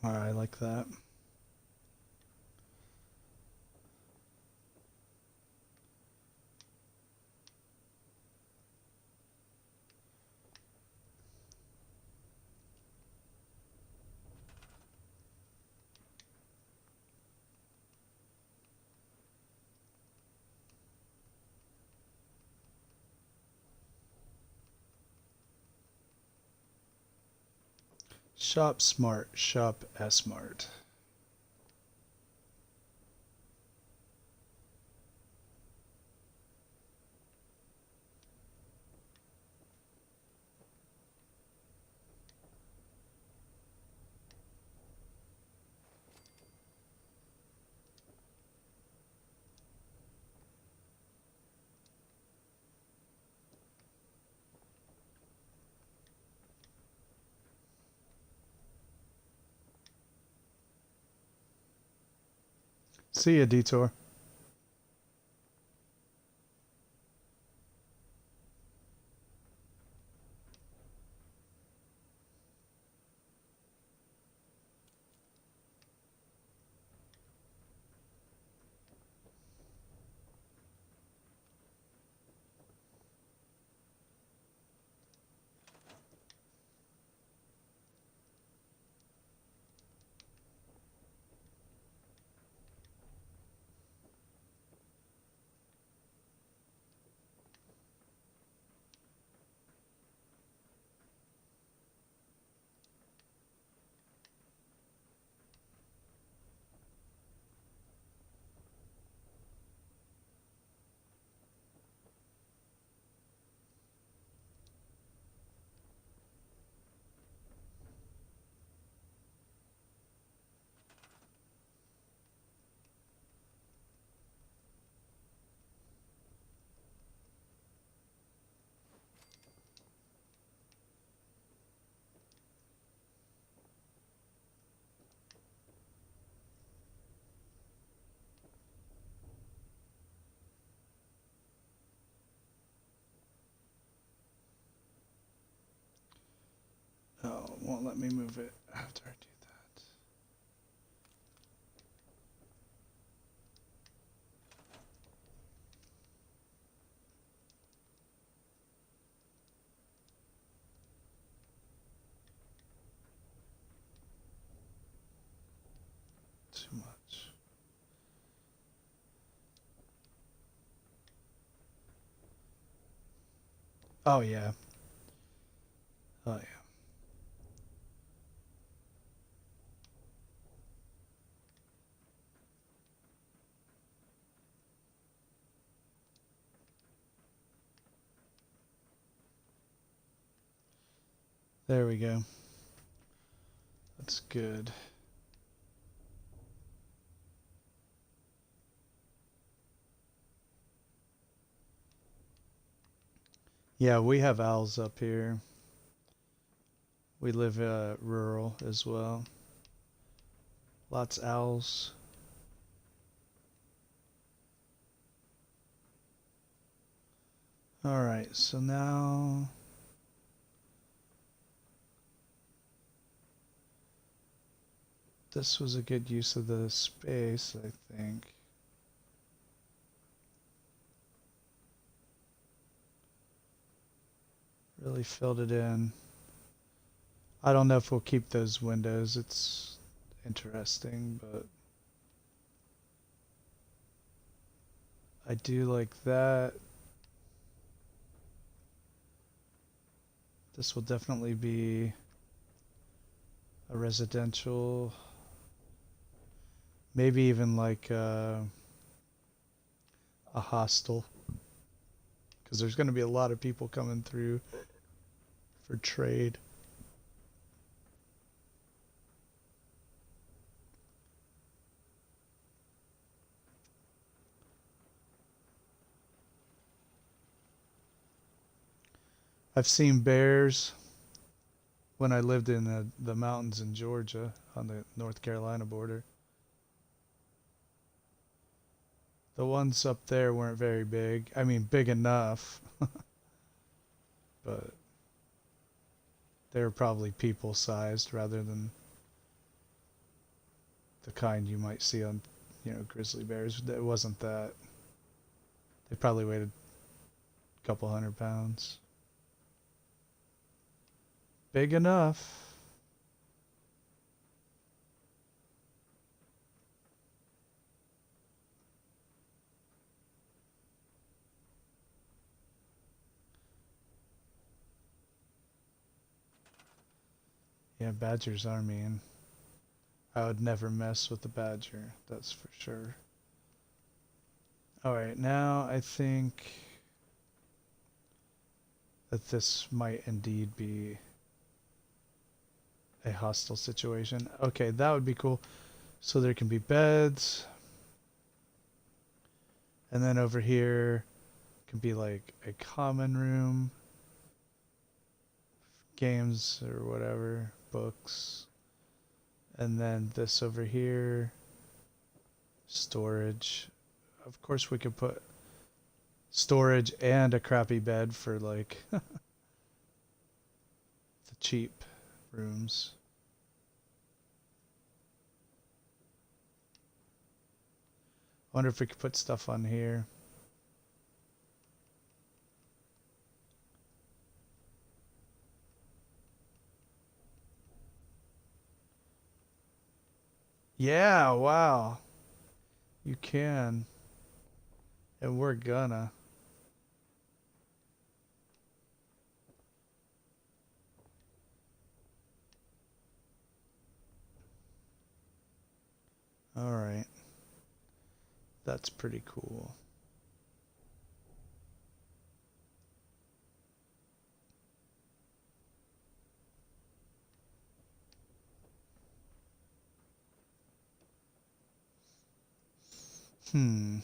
All right, I like that. Shop smart, shop smart. See ya, Detour. Oh, it won't let me move it after I do that. Too much. Oh, yeah. Oh, yeah. There we go. That's good. Yeah, we have owls up here. We live rural as well. Lots of owls. All right, so now this was a good use of the space, I think. Really filled it in. I don't know if we'll keep those windows. It's interesting, but I do like that. This will definitely be a residential, maybe even like a hostel, because there's going to be a lot of people coming through for trade. I've seen bears when I lived in the mountains in Georgia on the North Carolina border. The ones up there weren't very big. I mean, big enough, but they were probably people-sized rather than the kind you might see on, grizzly bears. It wasn't that. They probably weighed a couple 100 pounds. Big enough. Yeah, badgers are mean. I would never mess with the badger, that's for sure. Alright, now I think that this might indeed be a hostile situation. Okay, that would be cool. So there can be beds. And then over here can be like a common room. Games or whatever. Books. And then this over here. Storage. Of course we could put storage and a crappy bed for like the cheap rooms. Wonder if we could put stuff on here. Yeah, wow. You can. And we're gonna. Alright. That's pretty cool. Hmm.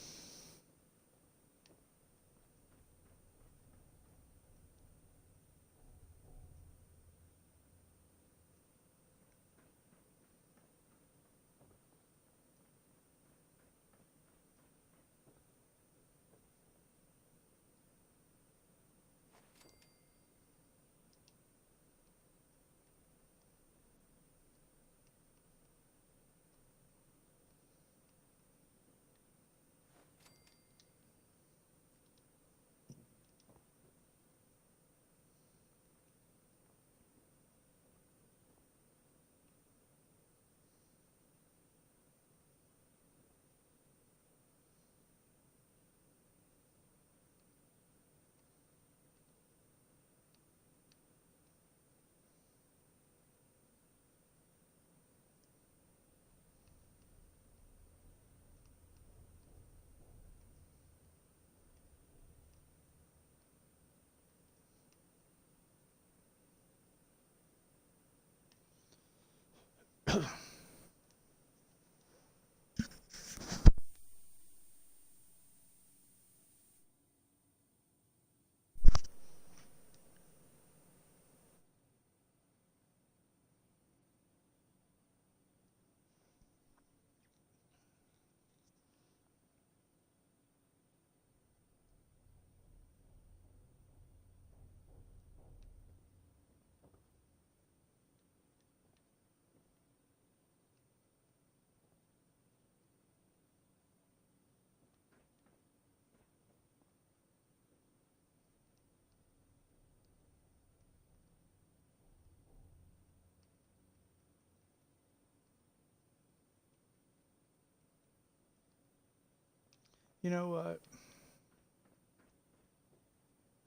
You know what?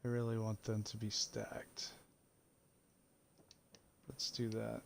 I really want them to be stacked. Let's do that.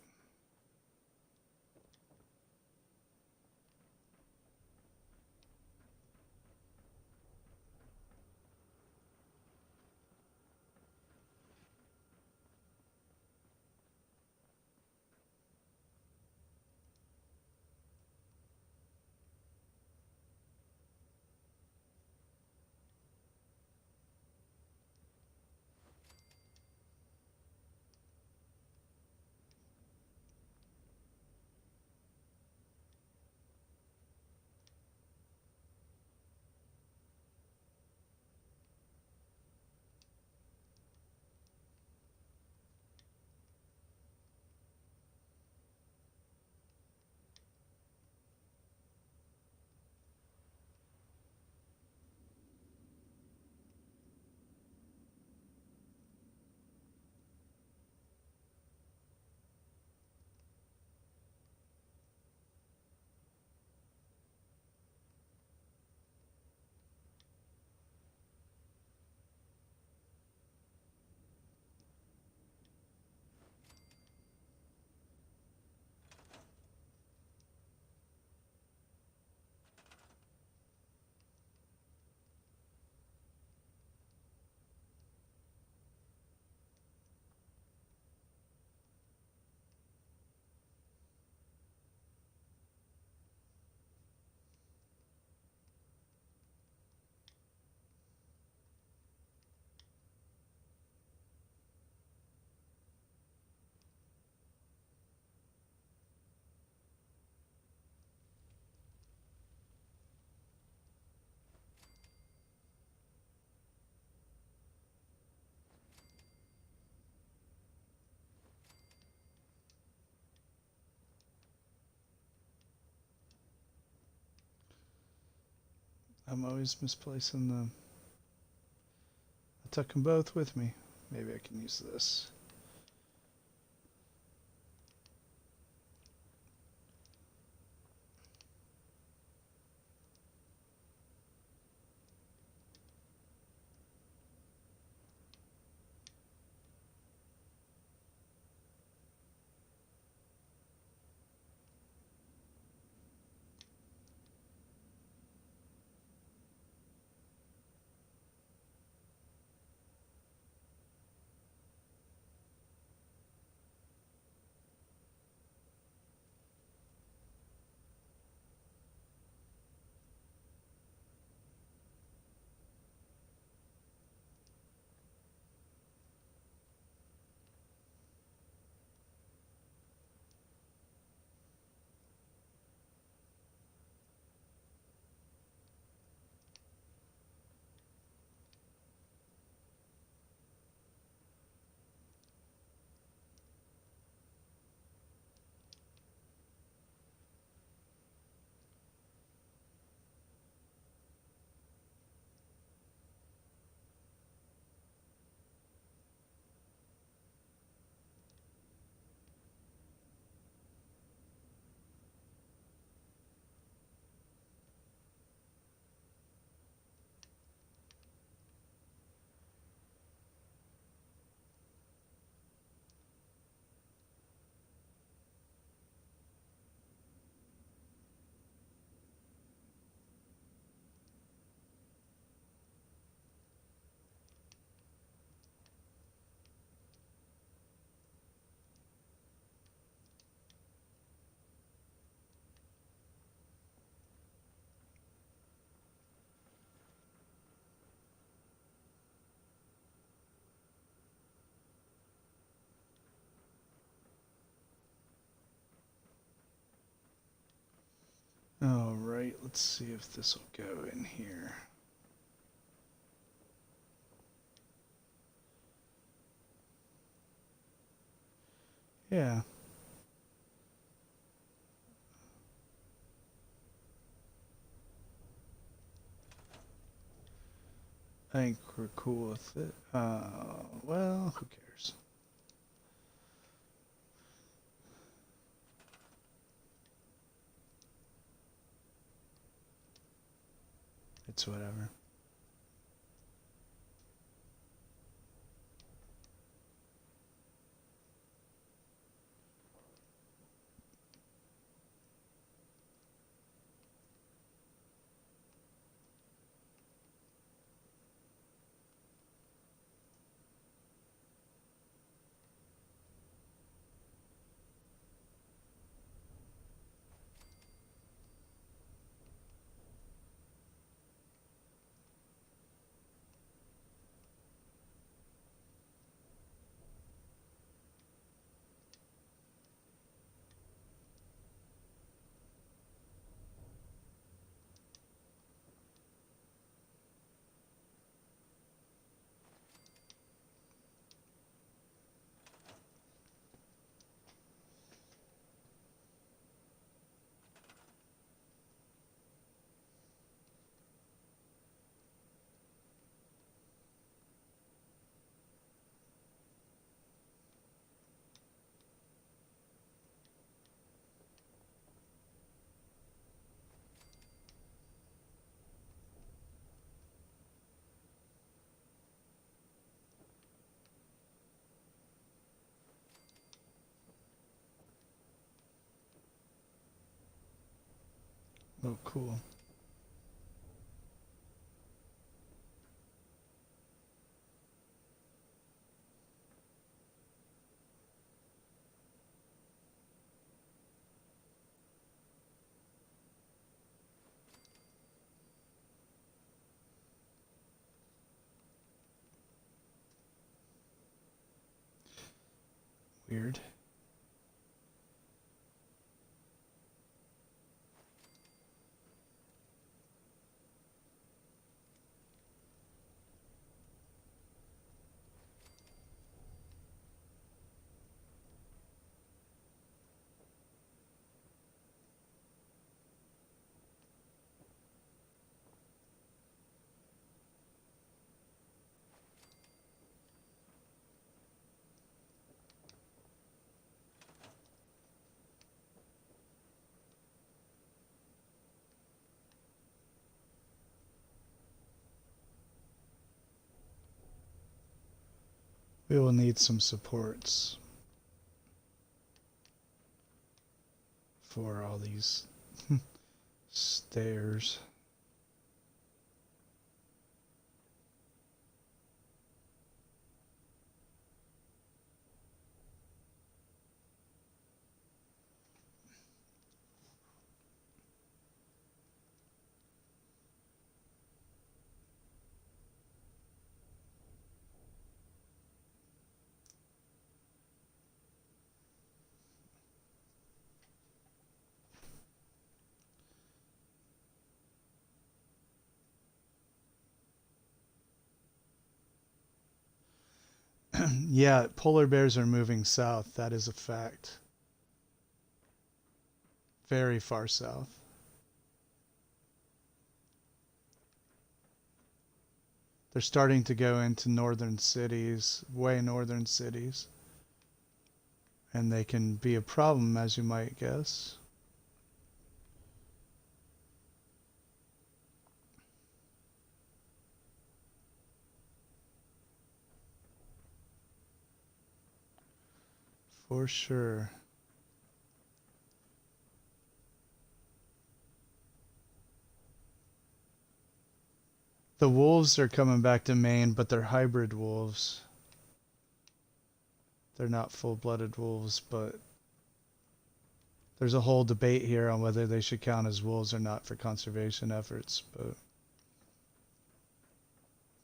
I'm always misplacing them. I took them both with me. Maybe I can use this. Alright, let's see if this will go in here. Yeah. I think we're cool with it. Well, who cares? It's whatever. Oh, cool. Weird. We will need some supports for all these stairs. Yeah, polar bears are moving south. That is a fact. Very far south. They're starting to go into northern cities, way northern cities. And they can be a problem, as you might guess. For sure. The wolves are coming back to Maine, but they're hybrid wolves. They're not full-blooded wolves, but there's a whole debate here on whether they should count as wolves or not for conservation efforts, but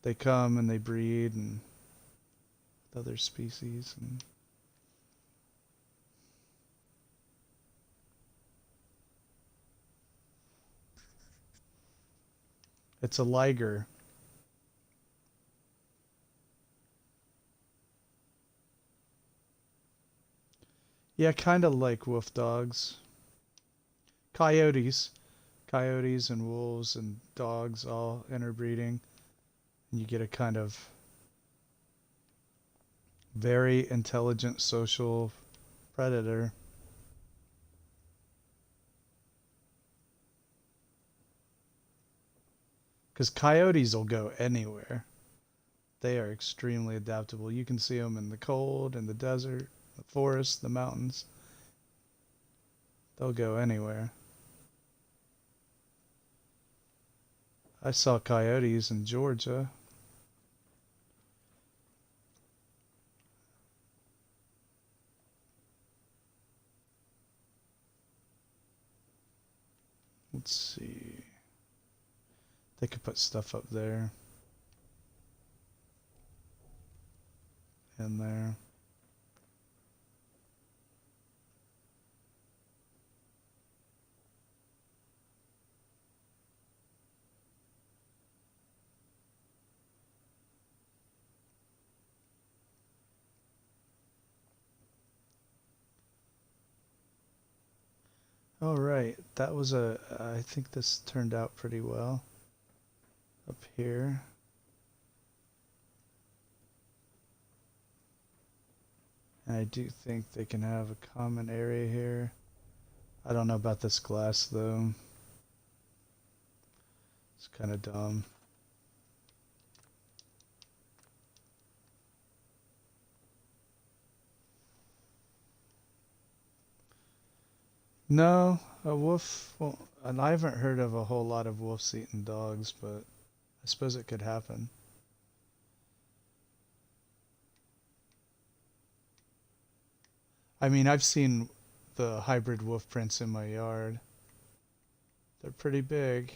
they come and they breed and with other species. And it's a liger. Yeah, kind of like wolf dogs. Coyotes. Coyotes and wolves and dogs all interbreeding. And you get a kind of very intelligent social predator. Because coyotes will go anywhere. They are extremely adaptable. You can see them in the cold, in the desert, the forest, the mountains. They'll go anywhere. I saw coyotes in Georgia. Let's see. They could put stuff up there. And there. All right, that was I think this turned out pretty well up here. And I do think they can have a common area here. I don't know about this glass though. It's kind of dumb. No, a wolf, well, and I haven't heard of a whole lot of wolves eating dogs, but I suppose it could happen. I mean, I've seen the hybrid wolf prints in my yard. They're pretty big.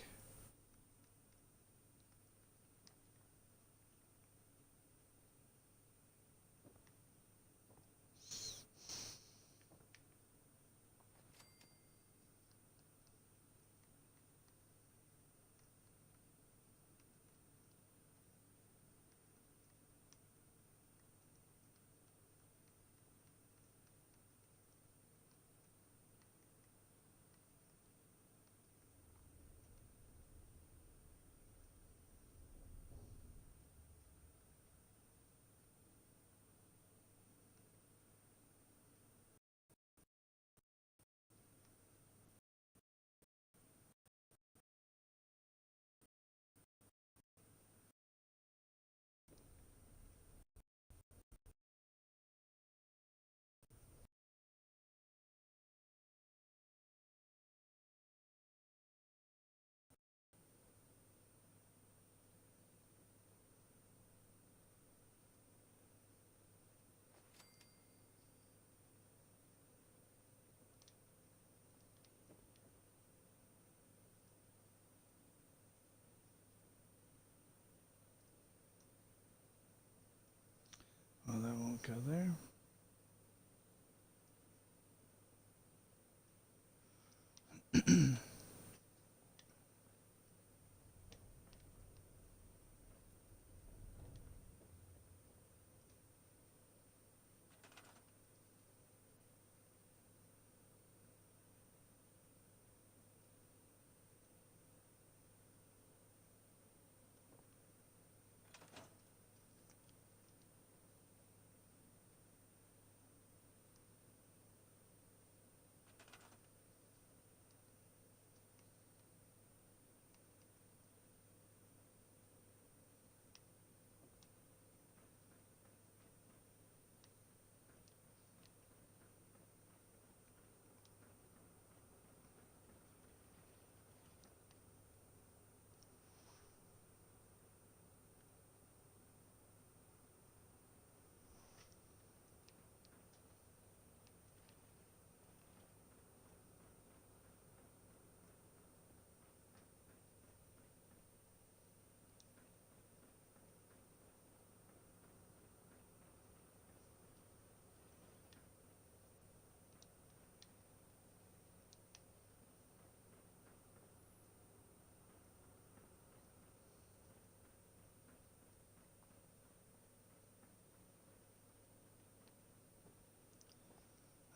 Well, that won't go there.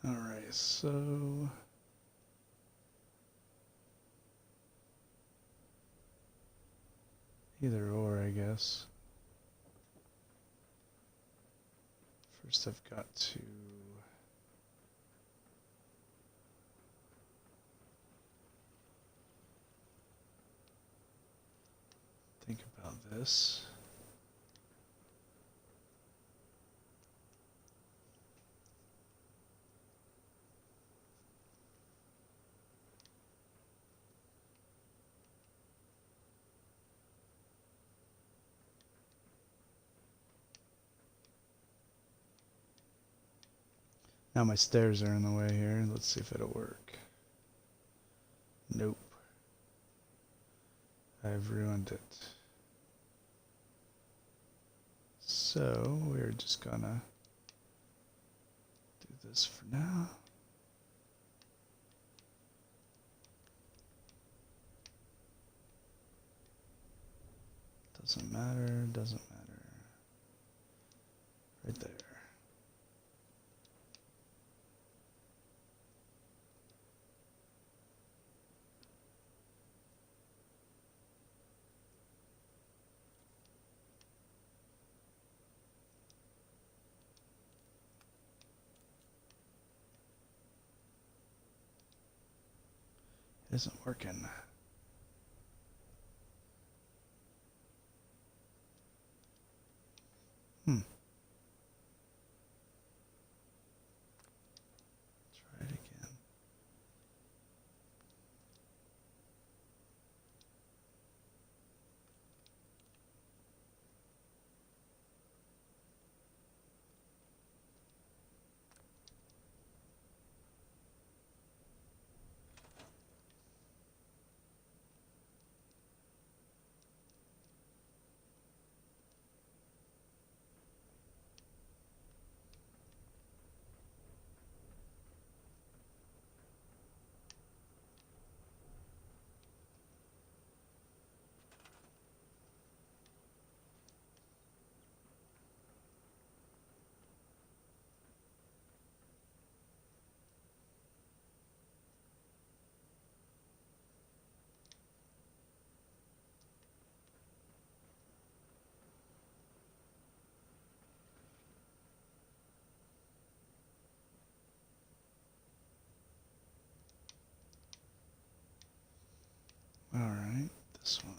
All right, so either or, I guess. First, I've got to think about this. Now my stairs are in the way here. Let's see if it'll work. Nope. I've ruined it. So we're just gonna do this for now. Doesn't matter, doesn't matter. Right there. It isn't working. Try it again. All right, this one.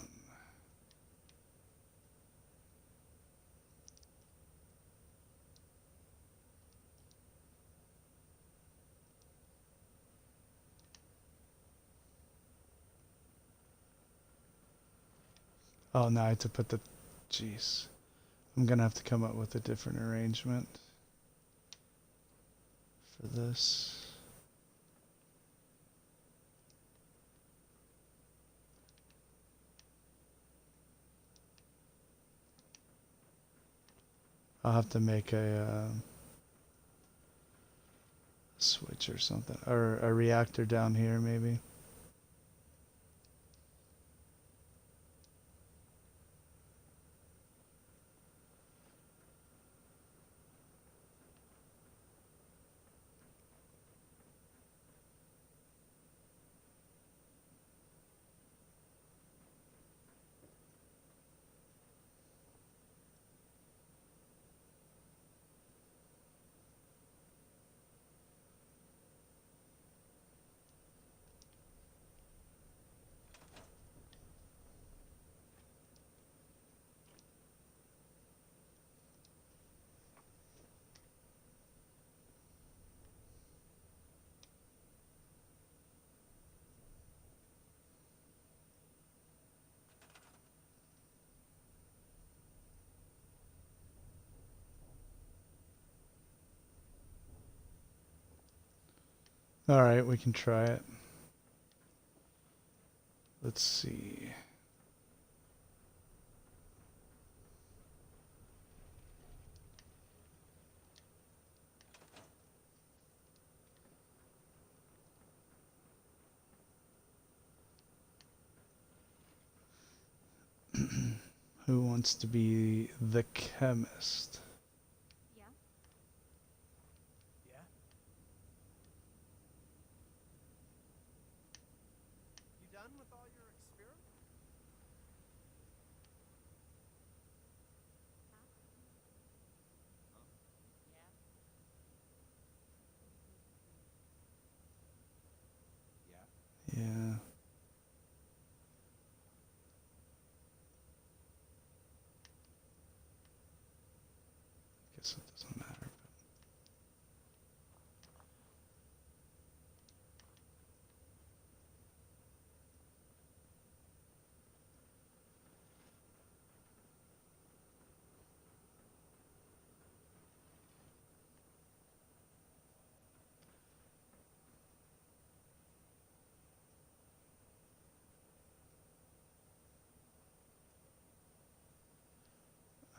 Oh, now I have to put the, jeez. I'm gonna have to come up with a different arrangement for this. I'll have to make a switch or something, or a reactor down here maybe. All right, we can try it. Let's see. Who wants to be the chemist? Yeah. Yeah? You done with all your experiments? Huh? Yeah. Yeah. Yeah. guess it doesn't matter.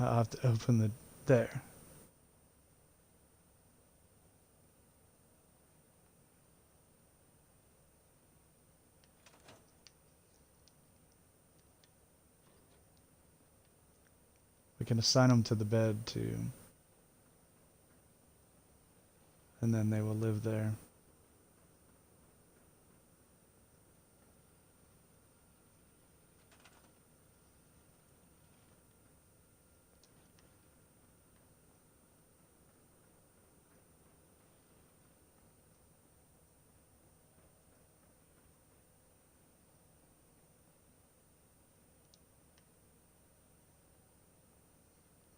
I'll have to open the there. We can assign them to the bed too. And then they will live there.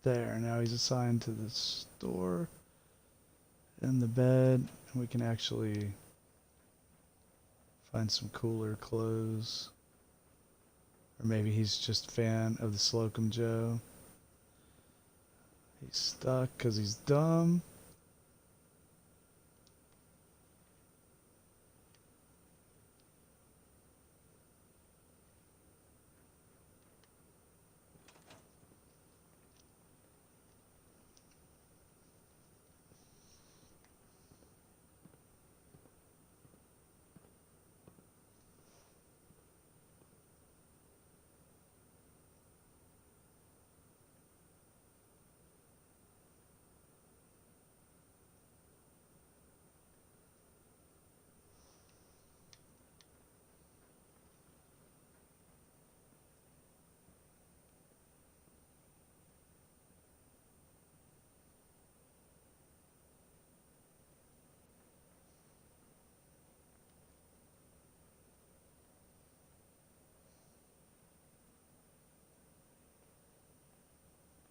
There, now he's assigned to the store and the bed. And we can actually find some cooler clothes. Or maybe he's just a fan of the Slocum Joe. He's stuck because he's dumb.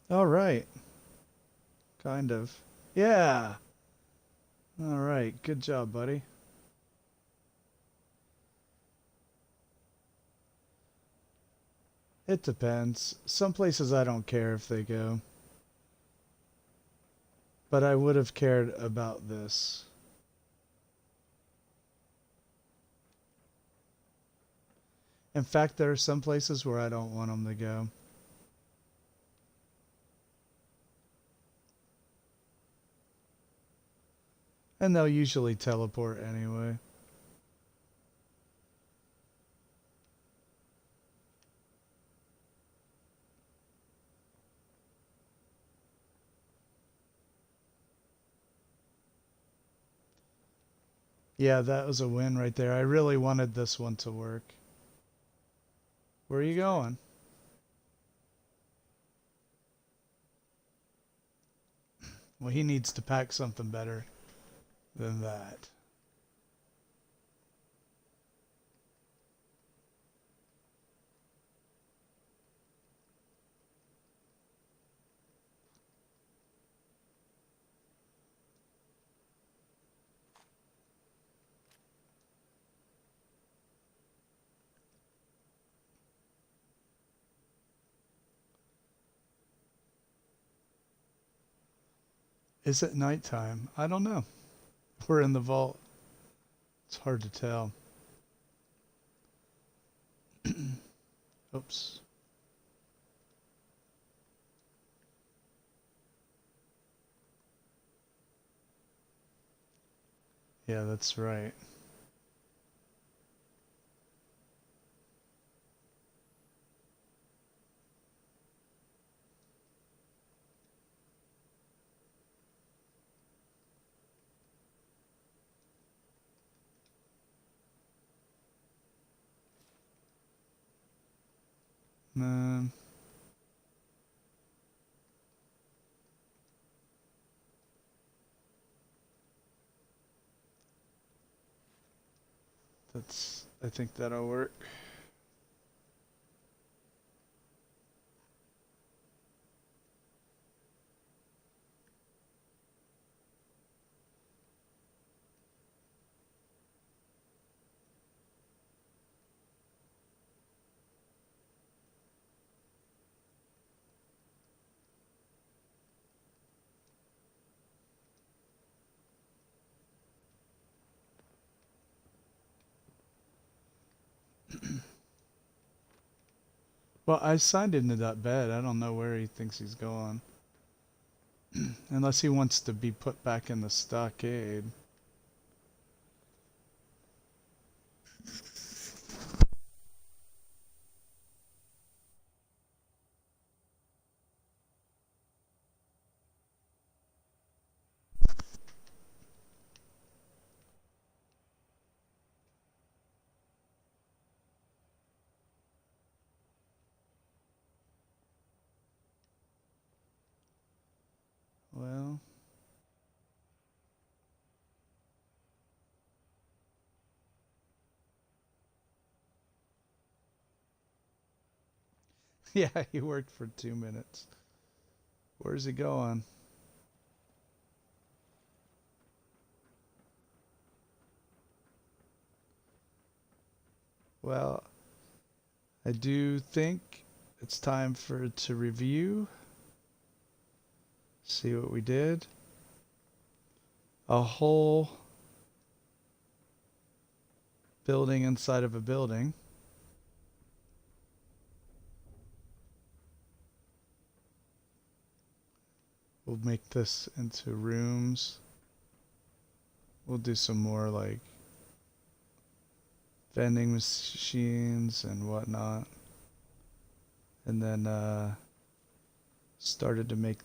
All right. Kind of. Yeah. All right. Good job, buddy. It depends. Some places I don't care if they go. But I would have cared about this. In fact, there are some places where I don't want them to go. And they'll usually teleport anyway. Yeah, that was a win right there. I really wanted this one to work. Where are you going? Well, he needs to pack something better than that. Is it nighttime? I don't know. We're in the vault. It's hard to tell. Oops. Yeah, that's right. Um, I think that'll work. Well, I signed into that bed. I don't know where he thinks he's going. Unless he wants to be put back in the stockade. Well, yeah, he worked for 2 minutes. Where's he going? Well, I do think it's time for to review. See what we did. A whole building inside of a building. We'll make this into rooms. We'll do some more like vending machines and whatnot. And then started to make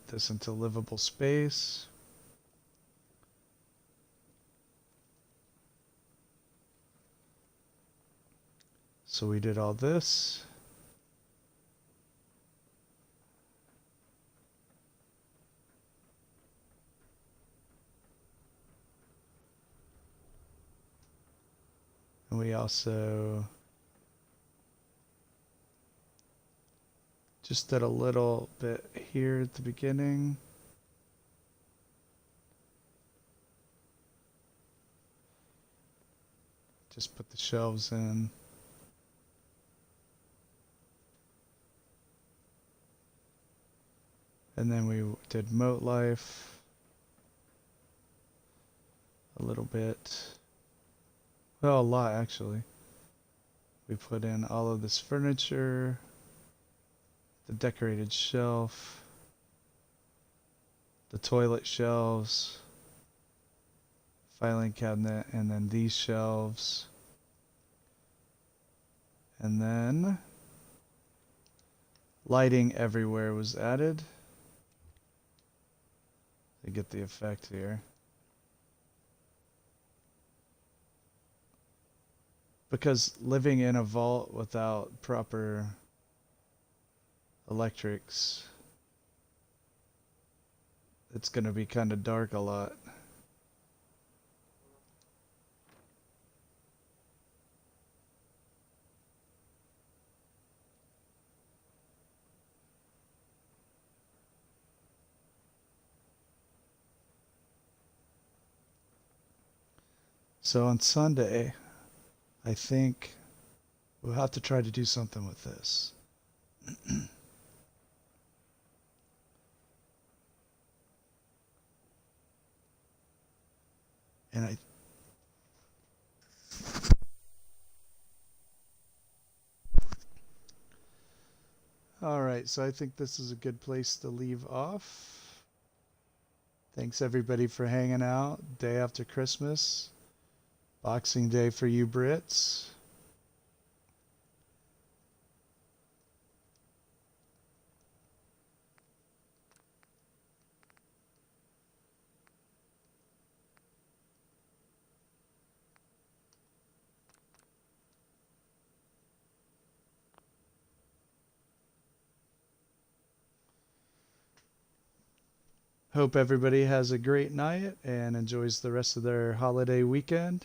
this into livable space. So we did all this. And we also just did a little bit here at the beginning. Just put the shelves in. And then we did moat life a little bit. Well, a lot actually. We put in all of this furniture, the decorated shelf, the toilet shelves, filing cabinet, and then these shelves. And then lighting everywhere was added to get the effect here. Because living in a vault without proper electrics, it's going to be kind of dark a lot. So on Sunday, I think we'll have to try to do something with this. And all right, so I think this is a good place to leave off. Thanks everybody for hanging out. Day after Christmas. Boxing Day for you Brits. Hope everybody has a great night and enjoys the rest of their holiday weekend.